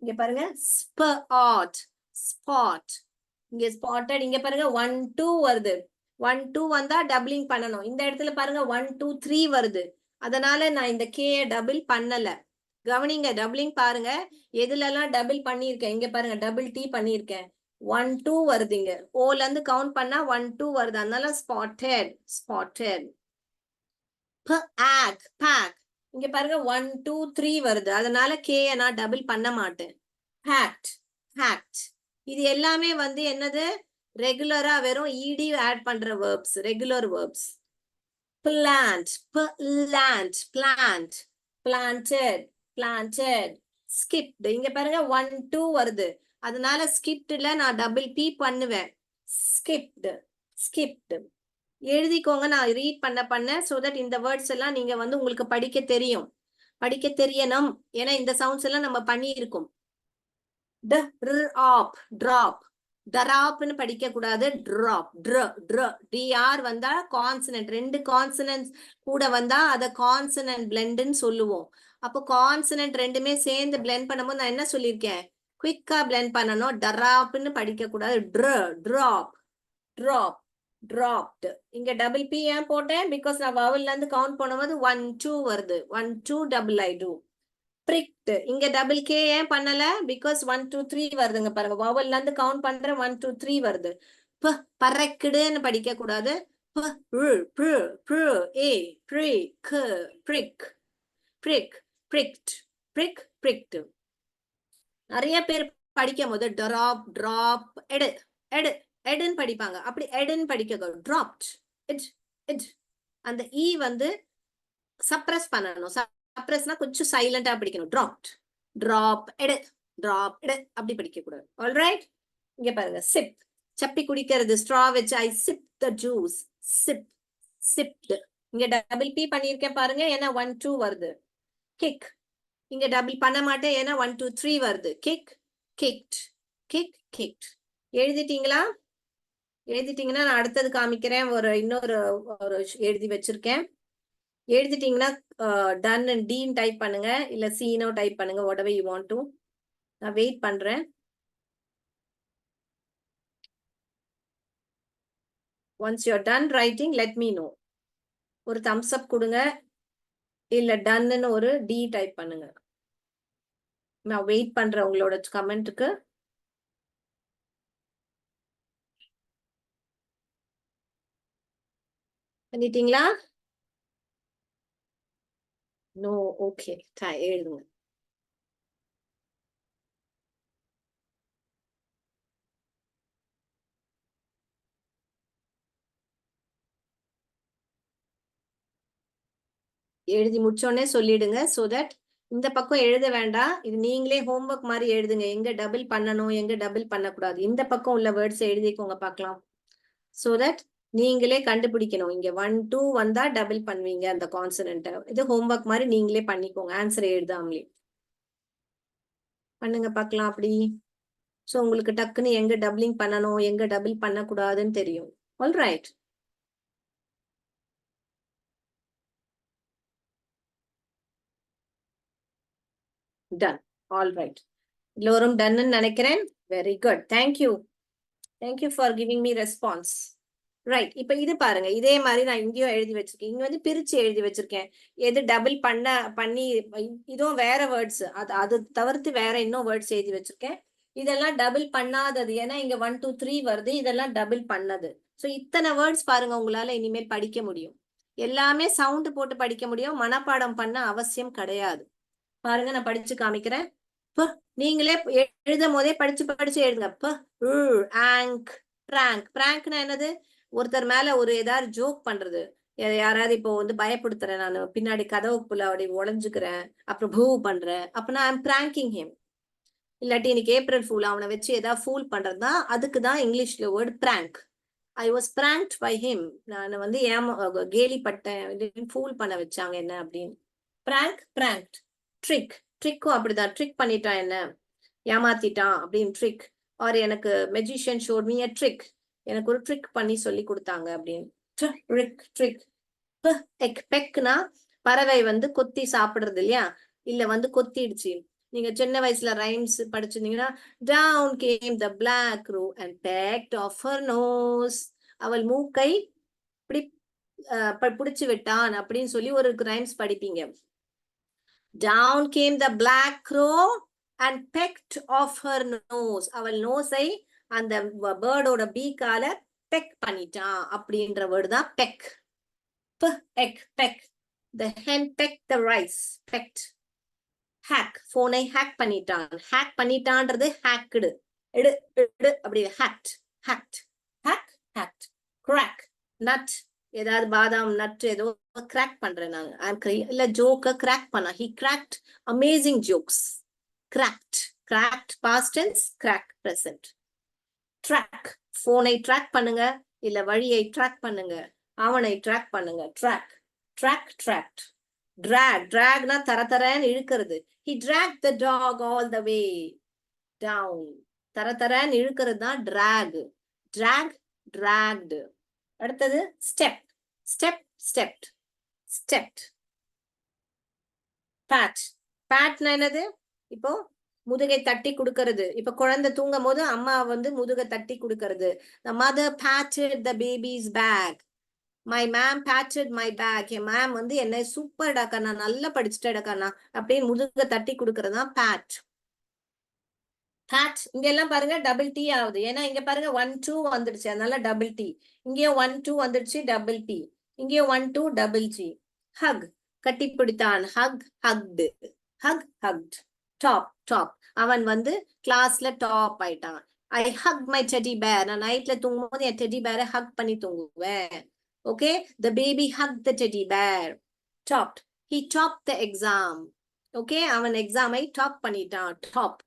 இங்க பாருங்க, ஸ்பர்ட், ஸ்பாட். இங்க ஸ்பாட்டட். இங்க பாருங்க 1 2 வருது. 1 2 வந்தா டபுளிங் பண்ணணும். இந்த இடத்துல பாருங்க 1 2 3 வருது. அதனால நான் இந்த K டபுள் பண்ணல. கவனிங்க, டபுளிங் பாருங்க. எதுல எல்லாம் டபுள் பண்ணிருக்கேன். இங்க பாருங்க டபுள் T பண்ணிருக்கேன். 1 2 வருதுங்க. ஓல இருந்து கவுண்ட் பண்ணா 1 2 வருது. அதனால ஸ்பாட்டட். ஸ்பாட்டட். பேக். இங்க பாருங்க 1 2 3 வருது. அதனால K நான் டபுள் பண்ண மாட்டேன். packed. packed. இது எல்லாமே வந்து என்னது? ரெகுலரா வெறும் ed ஆட் பண்ற verbs, regular verbs. plant, plant, plant, planted, planted. skipped. இங்க பாருங்க 1 2 வருது. அதனால skippedல நான் டபுள் p பண்ணுவேன். skipped, skipped. எழுதிக்கோங்க, நான் ரீட் பண்ண so that இந்த வேர்ட்ஸ் எல்லாம் நீங்க வந்து உங்களுக்கு படிக்க தெரியும். படிக்க தெரியணும். ஏன்னா இந்த சவுண்ட்ஸ் எல்லாம் நம்ம பண்ணியிருக்கோம். drop, drop. drop-னு படிக்க கூடாது. drop, dr வந்தா கான்சனன்ட். 2 கான்சனன்ட்ஸ் கூட வந்தா அத கான்சனன்ட் பிளெண்ட்னு சொல்லுவோம். அப்போ கான்சனன்ட் ரெண்டுமே சேர்ந்து பிளெண்ட் பண்ணும்போது நான் என்ன சொல்லியிருக்கேன்? குவிக்கா பிளெண்ட் பண்ணணும். drop-னு படிக்க கூடாது. drop, drop, dropped. இங்க டபுள் p ஏன் போட்டேன்? பிகாஸ் நான் வவல்ல இருந்து கவுண்ட் பண்ணும்போது 1 2 வருது. 1 2 double I do. pricked. இங்க டபுள் k ஏன் பண்ணல? பிகாஸ் 1 2 3 வருதுங்க பாருங்க. வவல்ல இருந்து கவுண்ட் பண்றேன். 1 2 3 வருது. பறக்குடுன்னு படிக்க கூடாது. pricked. நிறைய பேர் படிக்கும் போது drop, எடுன்னு படிப்பாங்க. அப்படி எடுன்னு படிக்க dropped. it. அந்த e வந்து சப்ரஸ் பண்ணணும். சப்ரஸ்னா கொஞ்சம் சைலண்டா படிக்கணும். drop, எடு, அப்படி படிக்க கூடாது. ஆல்ரைட். இங்க பாருங்க sip. சப்பி குடிக்கிறது. straw வச்சு I sip the juice. sipped. இங்க டபுள் p பண்ணிருக்கேன் பாருங்க. ஏன்னா 1 2 வருது. kick. இங்க டபுள் பண்ண மாட்டேன். ஏன்னா 1 2 3 வருது. kicked. எழுதிட்டீங்களா? எழுதிட்டீங்கன்னா நான் அடுத்தது காமிக்கிறேன். இன்னொரு எழுதி வச்சிருக்கேன். எழுதிட்டீங்கன்னா டன் டீன் டைப் பண்ணுங்க, இல்ல சீனோ டைப் பண்ணுங்க. whatever you want to. நான் வெயிட் பண்றேன். once you're done writing let me know. ஒரு thumbs up கொடுங்க, இல்ல டன்னு ஒரு டி டைப் பண்ணுங்க. நான் வெயிட் பண்றேன் உங்களோட கமெண்ட்டுக்கு. பண்ணிட்டீங்களா? நோ. ஓகே, எழுதுங்க. எழுதி முடிச்சோடனே சொல்லிடுங்க. சோ தட் இந்த பக்கம் எழுத வேண்டாம். இது நீங்களே ஹோம்ஒர்க் மாதிரி எழுதுங்க. எங்க டபுள் பண்ணணும், எங்க டபுள் பண்ணக்கூடாது. இந்த பக்கம் உள்ள வேர்ட்ஸ் எழுதிக்கோங்க பார்க்கலாம். சோ தட் நீங்களே கண்டுபிடிக்கணும். இங்க 1 2 வந்தா டபுள் பண்ணுவீங்க அந்த கான்சனன்ட். இது ஹோம்ஒர்க் மாதிரி நீங்களே பண்ணிக்கோங்க. ஆன்சர் எழுதாமலே பண்ணுங்க பார்க்கலாம். அப்படி சோ உங்களுக்கு டக்குன்னு எங்க டபுளிங் பண்ணணும், எங்க டபுள் பண்ணக்கூடாதுன்னு தெரியும். ஆல்ரைட். டன். ஆல்ரைட். எல்லோரும் டன்னு நினைக்கிறேன். Very good. Thank you for giving me response. Right. இப்ப இது பாருங்க, இதே மாதிரி நான் இங்கேயும் எழுதி வச்சிருக்கேன். இங்க வந்து பிரிச்சு எழுதி வச்சிருக்கேன். எது டபுள் பண்ணி இதுவும் வேற வேர்ட்ஸ், அது தவிர்த்து வேற இன்னும் வேர்ட்ஸ் எழுதி வச்சிருக்கேன். இதெல்லாம் டபுள் பண்ணாதது. ஏன்னா இங்க 1 2 3 வருது. இதெல்லாம் டபுள் பண்ணது. ஸோ இத்தனை வேர்ட்ஸ் பாருங்க, உங்களால இனிமேல் படிக்க முடியும். எல்லாமே சவுண்ட் போட்டு படிக்க முடியும். மனப்பாடம் பண்ண அவசியம் கிடையாது. பாருங்க, நான் படிச்சு காமிக்கிறேன். நீங்களே எழுதும் போதே படிச்சு எழுதுங்க. பிராங்க்னா என்னது? ஒருத்தர் மேல ஏதாவது ஜோக் பண்றது. யாராவது இப்போ வந்து பயப்படுத்துறேன், நான் பின்னாடி கதவுக்குள்ள அப்படி உடஞ்சுக்கிறேன், அப்புறம் பூ பண்றேன், அப்பனா ஐம் பிராங்கிங் ஹிம். இல்லாட்டி இன்னைக்கு ஏப்ரல் ஃபூல், அவனை வச்சு ஏதாவது ஃபூல் பண்றதுதான். அதுக்குதான் இங்கிலீஷ்ல word prank. I was pranked by him. நான் வந்து கேலிப்பட்டேன், ஃபூல் பண்ண வச்சாங்க என்ன அப்படின்னு. பிராங்க்ட். ட்ரிக்கும் அப்படிதான். ட்ரிக் பண்ணிட்டான், என்ன ஏமாத்திட்டான் அப்படின்னு ட்ரிக். ஆர் எனக்கு மெஜிஷியன் ஷோட் மீ a trick. எனக்கு ஒரு ட்ரிக் பண்ணி சொல்லி கொடுத்தாங்க அப்படின்னு. ட்ரிக். பெக்னா பறவை வந்து கொத்தி சாப்பிடுறது இல்லையா? இல்ல வந்து கொத்திடுச்சு. நீங்க சின்ன வயசுல rhymes படிச்சிருந்தீங்கன்னா down came the black crow and pecked off her nose. அவள் மூக்கை பிடிச்சு விட்டான் அப்படின்னு சொல்லி ஒரு ரைம்ஸ் படிப்பீங்க. Down came the black crow and pecked off her nose. அவள் நோஸை அந்த பேர்டோட பீக்கால பெக் பண்ணிட்டான் அப்படின்ற வேர்டு தான் peck. peck. The hen pecked the rice. Pecked. Hack. போனை ஹேக் பண்ணிட்டான். ஹேக் பண்ணிட்டான்றது hacked. எடு அப்படி hacked. Crack. Nut. ஏதாவது பாதாம் நட் ஏதோ கிராக் பண்றேன் நான். இல்ல ஜோக்க கிராக் பண்ண. He cracked amazing jokes. Cracked past tense, crack present. Track. போனை ட்ராக் பண்ணுங்க இல்ல வழியை ட்ராக் பண்ணுங்க. அவனை ட்ராக் பண்ணுங்க. Tracked. Dragனா தரன்னு இழுக்கிறது. He dragged the dog all the way down. தரன்னு இழுக்கிறது தான் dragged. அடுத்தது stepped. patனா என்னது? இப்போ முதுகை தட்டி கொடுக்கிறது. இப்ப குழந்தை தூங்கும் போது அம்மா வந்து முதுகை தட்டி கொடுக்கிறது. The mother patted the baby's back. My ma'am patted my back. N ma'am வந்து என்ன சூப்பர்டா கண்ணா, நல்லா படிச்சுட்டா கண்ணா அப்படின்னு முதுகை தட்டி கொடுக்கறதுதான் pat. இங்க எல்லாம் பாருங்க டபுள் டி ஆகுது. ஏன்னா இங்க பாருங்க 1 2 வந்துடுச்சு, அதனால டபுள் டி. இங்கேயும் 1 2 வந்துடுச்சு, டபுள் டி. இங்கேயும் 1 2 டபுள் ஜி. ஹக் கட்டி பிடித்தான். hugged. டாப் அவன் வந்து கிளாஸ்ல டாப் ஆயிட்டான். I hugged my teddy bear. நான் நைட்ல தூங்கும் போது என் டெடி பேரை ஹக் பண்ணி தூங்குவேன். Okay, the baby hugged the teddy bear. Topped. He topped the exam. Okay, அவன் எக்ஸாமை டாப் பண்ணிட்டான். topped.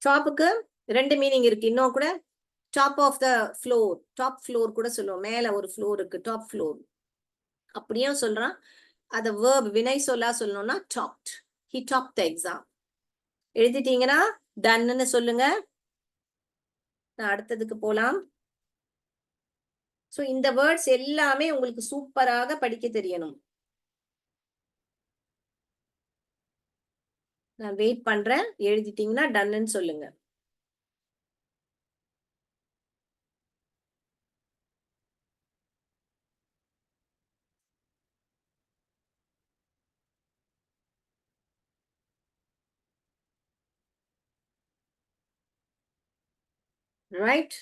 டாப்புக்கு 2 மீனிங் இருக்கு. இன்னும் கூட top of the floor, top floor கூட சொல்லுவோம். மேல ஒரு ஃப்ளோர் இருக்கு, டாப் ஃப்ளோர் அப்படியும் சொல்றான். அத verb வினை சொல்லா சொல்லணும்னா topped. He topped the exam. எழுதிட்டீங்கன்னா done சொல்லுங்க. நான் அடுத்ததுக்கு போலாம். சோ இந்த வேர்ட்ஸ் எல்லாமே உங்களுக்கு சூப்பராக படிக்க தெரியணும். நான் வெயிட் பண்றேன். எழுதிட்டீங்கன்னா done சொல்லுங்க. ரைட்.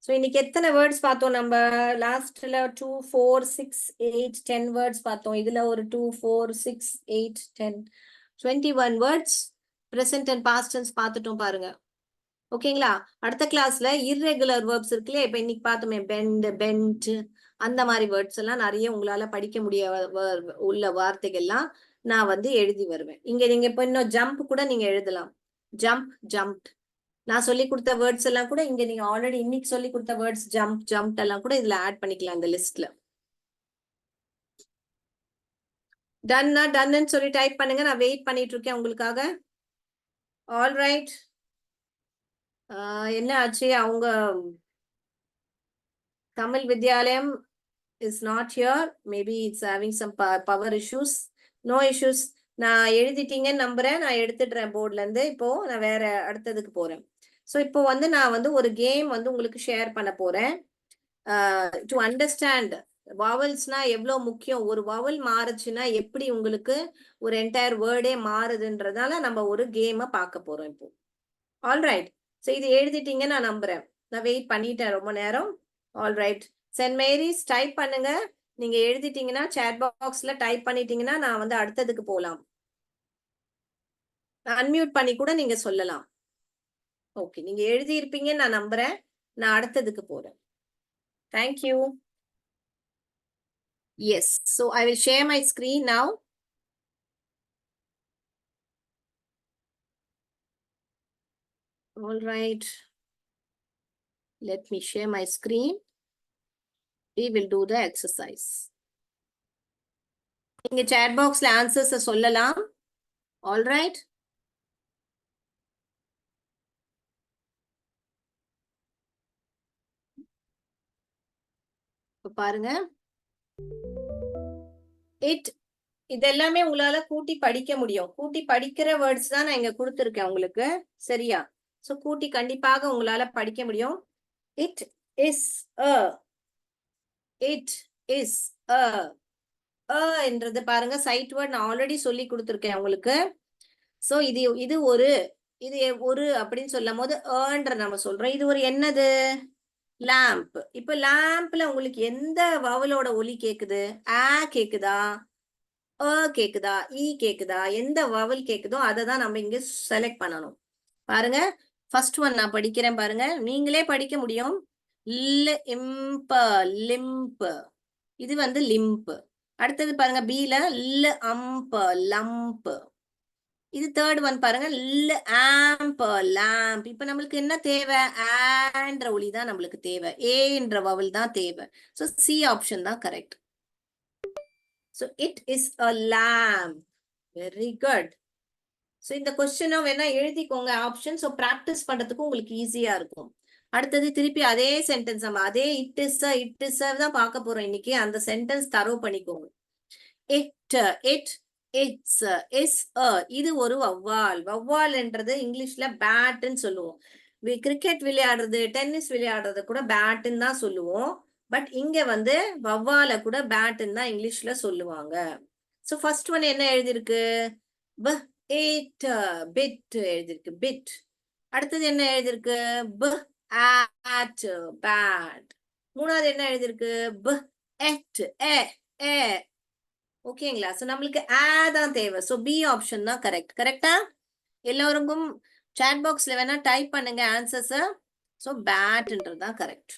சோ இன்னைக்கு எத்தனை வேர்ட்ஸ் பார்த்தோம் நம்ம? லாஸ்ட்ல 2 4 6 8 10 வேர்ட்ஸ் பார்த்தோம். இதுல ஒரு 2 4 6 8 10 21 words present and past tense பார்த்துட்டோம் பாருங்க. ஓகேங்களா? அடுத்த கிளாஸ்ல irregular verbs இருக்கு இல்லையா? இப்ப இன்னைக்கு பார்த்தோமே bent அந்த மாதிரி வேர்ட்ஸ் எல்லாம் நிறைய உங்களால படிக்க உள்ள வார்த்தைகள்லாம் நான் வந்து எழுதி வருவேன். இங்க நீங்க இப்ப இன்னும் ஜம்ப் கூட நீங்க எழுதலாம். jumped. நான் சொல்லி கொடுத்த வேர்ட்ஸ் எல்லாம் கூட இங்க நீங்க ஆல்ரெடி இன்னைக்கு சொல்லி கொடுத்த வேர்ட்ஸ் ஜம்ப் எல்லாம் கூட இதுல ஆட் பண்ணிக்கலாம் இந்த லிஸ்ட்ல. டன்னு சொல்லி டைப் பண்ணுங்க. நான் வெயிட் பண்ணிட்டு இருக்கேன் உங்களுக்காக. All right. என்ன ஆச்சு? அவங்க Tamil Vidyalayam is not here. Maybe it's having some power issues. No issues. நான் எழுதிட்டீங்கன்னு நம்புறேன். நான் எடுத்துடுறேன் போர்ட்ல இருந்து. இப்போ நான் வேற அடுத்ததுக்கு போறேன். ஸோ இப்போ வந்து நான் வந்து ஒரு கேம் வந்து உங்களுக்கு ஷேர் பண்ண போறேன். டு அண்டர்ஸ்டாண்ட் வவல்ஸ்னா எவ்வளவு முக்கியம், ஒரு வவல் மாறுச்சுன்னா எப்படி உங்களுக்கு ஒரு என்டையர் வேர்டே மாறுதுன்றதால நம்ம ஒரு கேமை பார்க்க போறோம் இப்போ. ஆல்ரைட். ஸோ இது எழுதிட்டீங்க நான் நம்புறேன். நான் வெயிட் பண்ணிட்டேன் ரொம்ப நேரம். ஆல்ரைட். சென்ட் மேரிஸ் டைப் பண்ணுங்க. நீங்க எழுதிட்டீங்கன்னா சேட் பாக்ஸ்ல டைப் பண்ணிட்டீங்கன்னா நான் வந்து அடுத்ததுக்கு போலாம். அன்மியூட் பண்ணி கூட நீங்க சொல்லலாம். ஓகே, நீங்க எழுதி இருப்பீங்கன்னு நான் நம்புறேன். நான் அடுத்ததுக்கு போறேன். Thank you. Yes, so I will share my screen now. All right. Let me share my screen. We will do the exercise. நீங்க chat boxல answers சொல்லலாம். All right. பாருங்க. It இது எல்லாமே உங்களால கூட்டி படிக்க முடியும். கூட்டி படிக்கிற வேர்ட்ஸ் தான் நான் இங்க கொடுத்திருக்கேன் உங்களுக்கு. சரியா? சோ கூட்டி கண்டிப்பாக உங்களால படிக்க முடியும். It is a, it is அ, என்றது பாருங்க சைட் வேர்ட் நான் ஆல்ரெடி சொல்லி கொடுத்திருக்கேன் உங்களுக்கு. சோ இது ஒரு அப்படின்னு சொல்லும் போது ஏன்ற நம்ம சொல்றோம். இது ஒரு என்னது? லேம்ப். இப்ப லேம்ப்ல உங்களுக்கு எந்த வவலோட ஒலி கேக்குது? ஆ கேக்குதா? கேக்குதா? கேக்குதா? எந்த வவல் கேக்குதோ அதை தான் நம்ம இங்க செலக்ட் பண்ணணும். பாருங்க ஃபர்ஸ்ட் ஒன் நான் படிக்கிறேன் பாருங்க. நீங்களே படிக்க முடியும். லிம்ப். இது வந்து லிம்ப். அடுத்தது பாருங்க பீல அம்ப லம்ப். இது தேர்ட் ஒன் பாருங்க ஆம்ப் லாம்ப். இப்ப நம்மளுக்கு என்ன தேவை? ஆன்ற ஒலி தான் நம்மளுக்கு தேவை. ஏன்ற வவல் தான் தேவை. சோ சி ஆப்ஷன் தான் correct. So it is a lamp. Very good. So இந்த கொஸ்டினும் வேணா எழுதிக்கோங்க ஆப்ஷன். சோ பிராக்டிஸ் பண்றதுக்கு உங்களுக்கு ஈஸியா இருக்கும். அடுத்தது திருப்பி அதே சென்டென்ஸ் நம்ம அதே இட் இஸ் தான் பார்க்க போறோம் இன்னைக்கு. அந்த சென்டென்ஸ் தரவு பண்ணிக்கோங்க. இட் இட் இட்ஸ் இஸ் இது ஒரு வவ்வால். வவ்வால் என்றது இங்கிலீஷ்ல பேட்னு சொல்லுவோம். கிரிக்கெட் விளையாடுறது டென்னிஸ் விளையாடுறது கூட பேட்னு தான் சொல்லுவோம். பட் இங்க வந்து வவ்வால கூட பேட்னு தான் இங்கிலீஷ்ல சொல்லுவாங்க. சோ ஃபர்ஸ்ட் ஒன் என்ன எழுதிருக்கு? இட் பிட் எழுதிருக்கு பிட். அடுத்தது என்ன எழுதிருக்கு? At bat. மூணாவது என்ன எழுதிருக்கு? எட் ஏ. ஓகேங்களா? சோ நம்மளுக்கு தான் தேவை. சோ பி ஆப்ஷன் தான் கரெக்ட். கரெக்டா? எல்லோருக்கும் சாட் பாக்ஸ்ல வேணா டைப் பண்ணுங்க ஆன்சர்ஸ். சோ பேட்ன்றது தான் கரெக்ட்.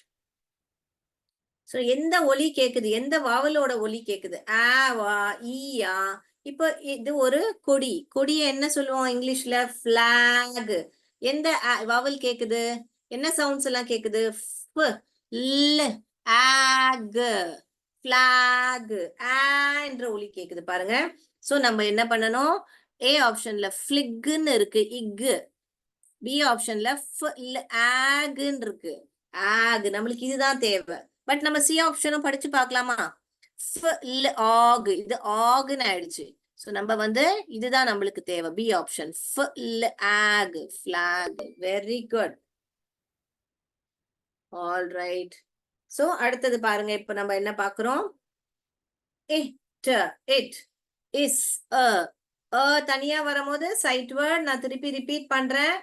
சோ எந்த ஒலி கேக்குது? எந்த வாவலோட ஒலி கேக்குது? ஆவா ஈயா? இப்போ இது ஒரு கொடி. கொடியை என்ன சொல்லுவோம் இங்கிலீஷ்ல? பிளாக். எந்த வாவல் கேக்குது? என்ன சவுண்ட்ஸ் எல்லாம் கேக்குது? ஆக் பிளாக். என்ற ஒலி கேக்குது பாருங்க. சோ நம்ம என்ன பண்ணணும்? ஏ ஆப்ஷன்ல ஃபிளிக்னு இருக்கு. இக்கு. பி ஆப்ஷன்ல ஆக்னு இருக்கு. ஆக் நம்மளுக்கு இதுதான் தேவை. பட் நம்ம சி ஆப்ஷனும் படிச்சு பார்க்கலாமா? ஆக். இது ஆக்னு ஆயிடுச்சு. சோ நம்ம வந்து இதுதான் நம்மளுக்கு தேவை. B option ock block. Very good. All right. So அடுத்தது பாருங்க. இப்ப நம்ம என்ன பாக்குறோம்? இட் இஸ் தனியா வரும்போது சைட் வேர்ட் நான் திருப்பி ரிப்பீட் பண்றேன்.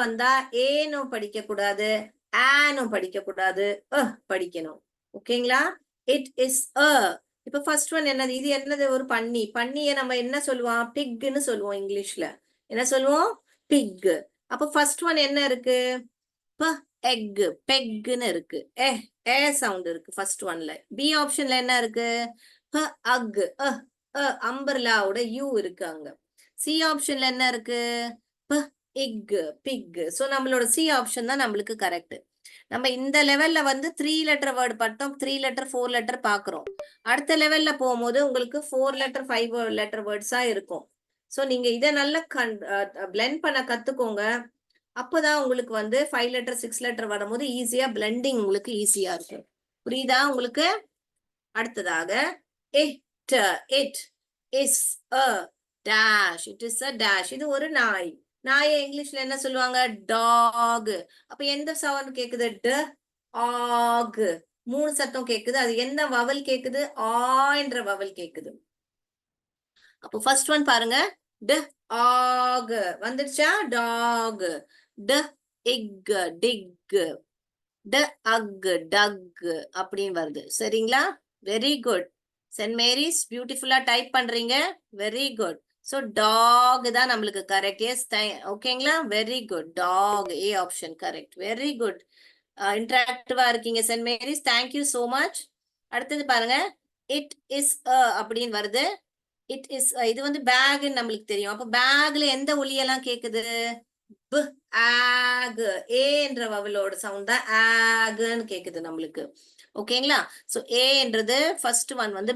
வந்தா ஏனும் படிக்க கூடாது, ஆனும் படிக்க கூடாது, படிக்கணும். ஓகேங்களா? இட் இஸ் இப்ப ஃபர்ஸ்ட் ஒன் என்னது? இது என்னது? ஒரு பன்னி. பன்னியை நம்ம என்ன சொல்லுவோம்? பிக்னு சொல்லுவோம் இங்கிலீஷ்ல. என்ன சொல்லுவோம்? பிக். அப்ப ஃபர்ஸ்ட் ஒன் என்ன இருக்கு? எக் பெக்னு இருக்கு. ஏ சவுண்ட் இருக்கு ஃபர்ஸ்ட் ஒன்ல. பி ஆப்ஷன்ல என்ன இருக்கு? அக் அம்பர்லாவோட யூ இருக்கு அங்க. சி ஆப்ஷன்ல என்ன இருக்கு? இக் பிக். சோ நம்மளோட சி ஆப்ஷன் தான் நம்மளுக்கு கரெக்ட். நம்ம இந்த லெவல்ல வந்து 3 லெட்டர் வேர்டு பட்டம் 3 லெட்டர் 4 லெட்டர் பாக்குறோம். அடுத்த லெவல்ல போகும்போது உங்களுக்கு 4 லெட்டர் 5 லெட்டர் வேர்ட்ஸா இருக்கும். சோ நீங்க இதை நல்லா பிளெண்ட் பண்ண கத்துக்கோங்க. அப்பதான் உங்களுக்கு வந்து 5 லெட்டர் 6 லெட்டர் வரும்போது ஈஸியா பிளெண்டிங் உங்களுக்கு ஈஸியா இருக்கும். புரியுதா உங்களுக்கு? அடுத்ததாக it is a dash. It is a dash. இது ஒரு நாய். நாயை இங்கிலீஷ்ல என்ன சொல்லுவாங்க? டாக். அப்ப எந்த சவுண்ட் கேக்குது? ஆக். 3 சத்தம் கேக்குது. அது என்ன வவல் கேக்குது? என்ற வவல் கேக்குது. அப்போ ஃபர்ஸ்ட் ஒன் பாருங்க. ஆக் வந்துடுச்சா? டாக். இக் டிக். அக் டக் அப்படின்னு வருது. சரிங்களா? Very good. சென்ட் மேரிஸ் பியூட்டிஃபுல்லா டைப் பண்றீங்க. Very good. சோ டாக் தான் நம்மளுக்கு கரெக்ட். எஸ் ஓகேங்களா? Very good. Dog A option correct. Very good. இன்டராக்டிவா இருக்கீங்க Saint Mary's. Thank you so much. அடுத்தது பாருங்க. இட் இஸ் அப்படின்னு வருது. இட் இஸ் இது வந்து பேக்னு நம்மளுக்கு தெரியும். அப்ப பேக்ல எந்த ஒலியெல்லாம் கேக்குது? ஆக் என்ற வவலோட சவுண்ட் தான் ஆக்னு கேக்குது நம்மளுக்கு. ஓகேங்களா? சோ ஏன்றது ஃபர்ஸ்ட் ஒன் வந்து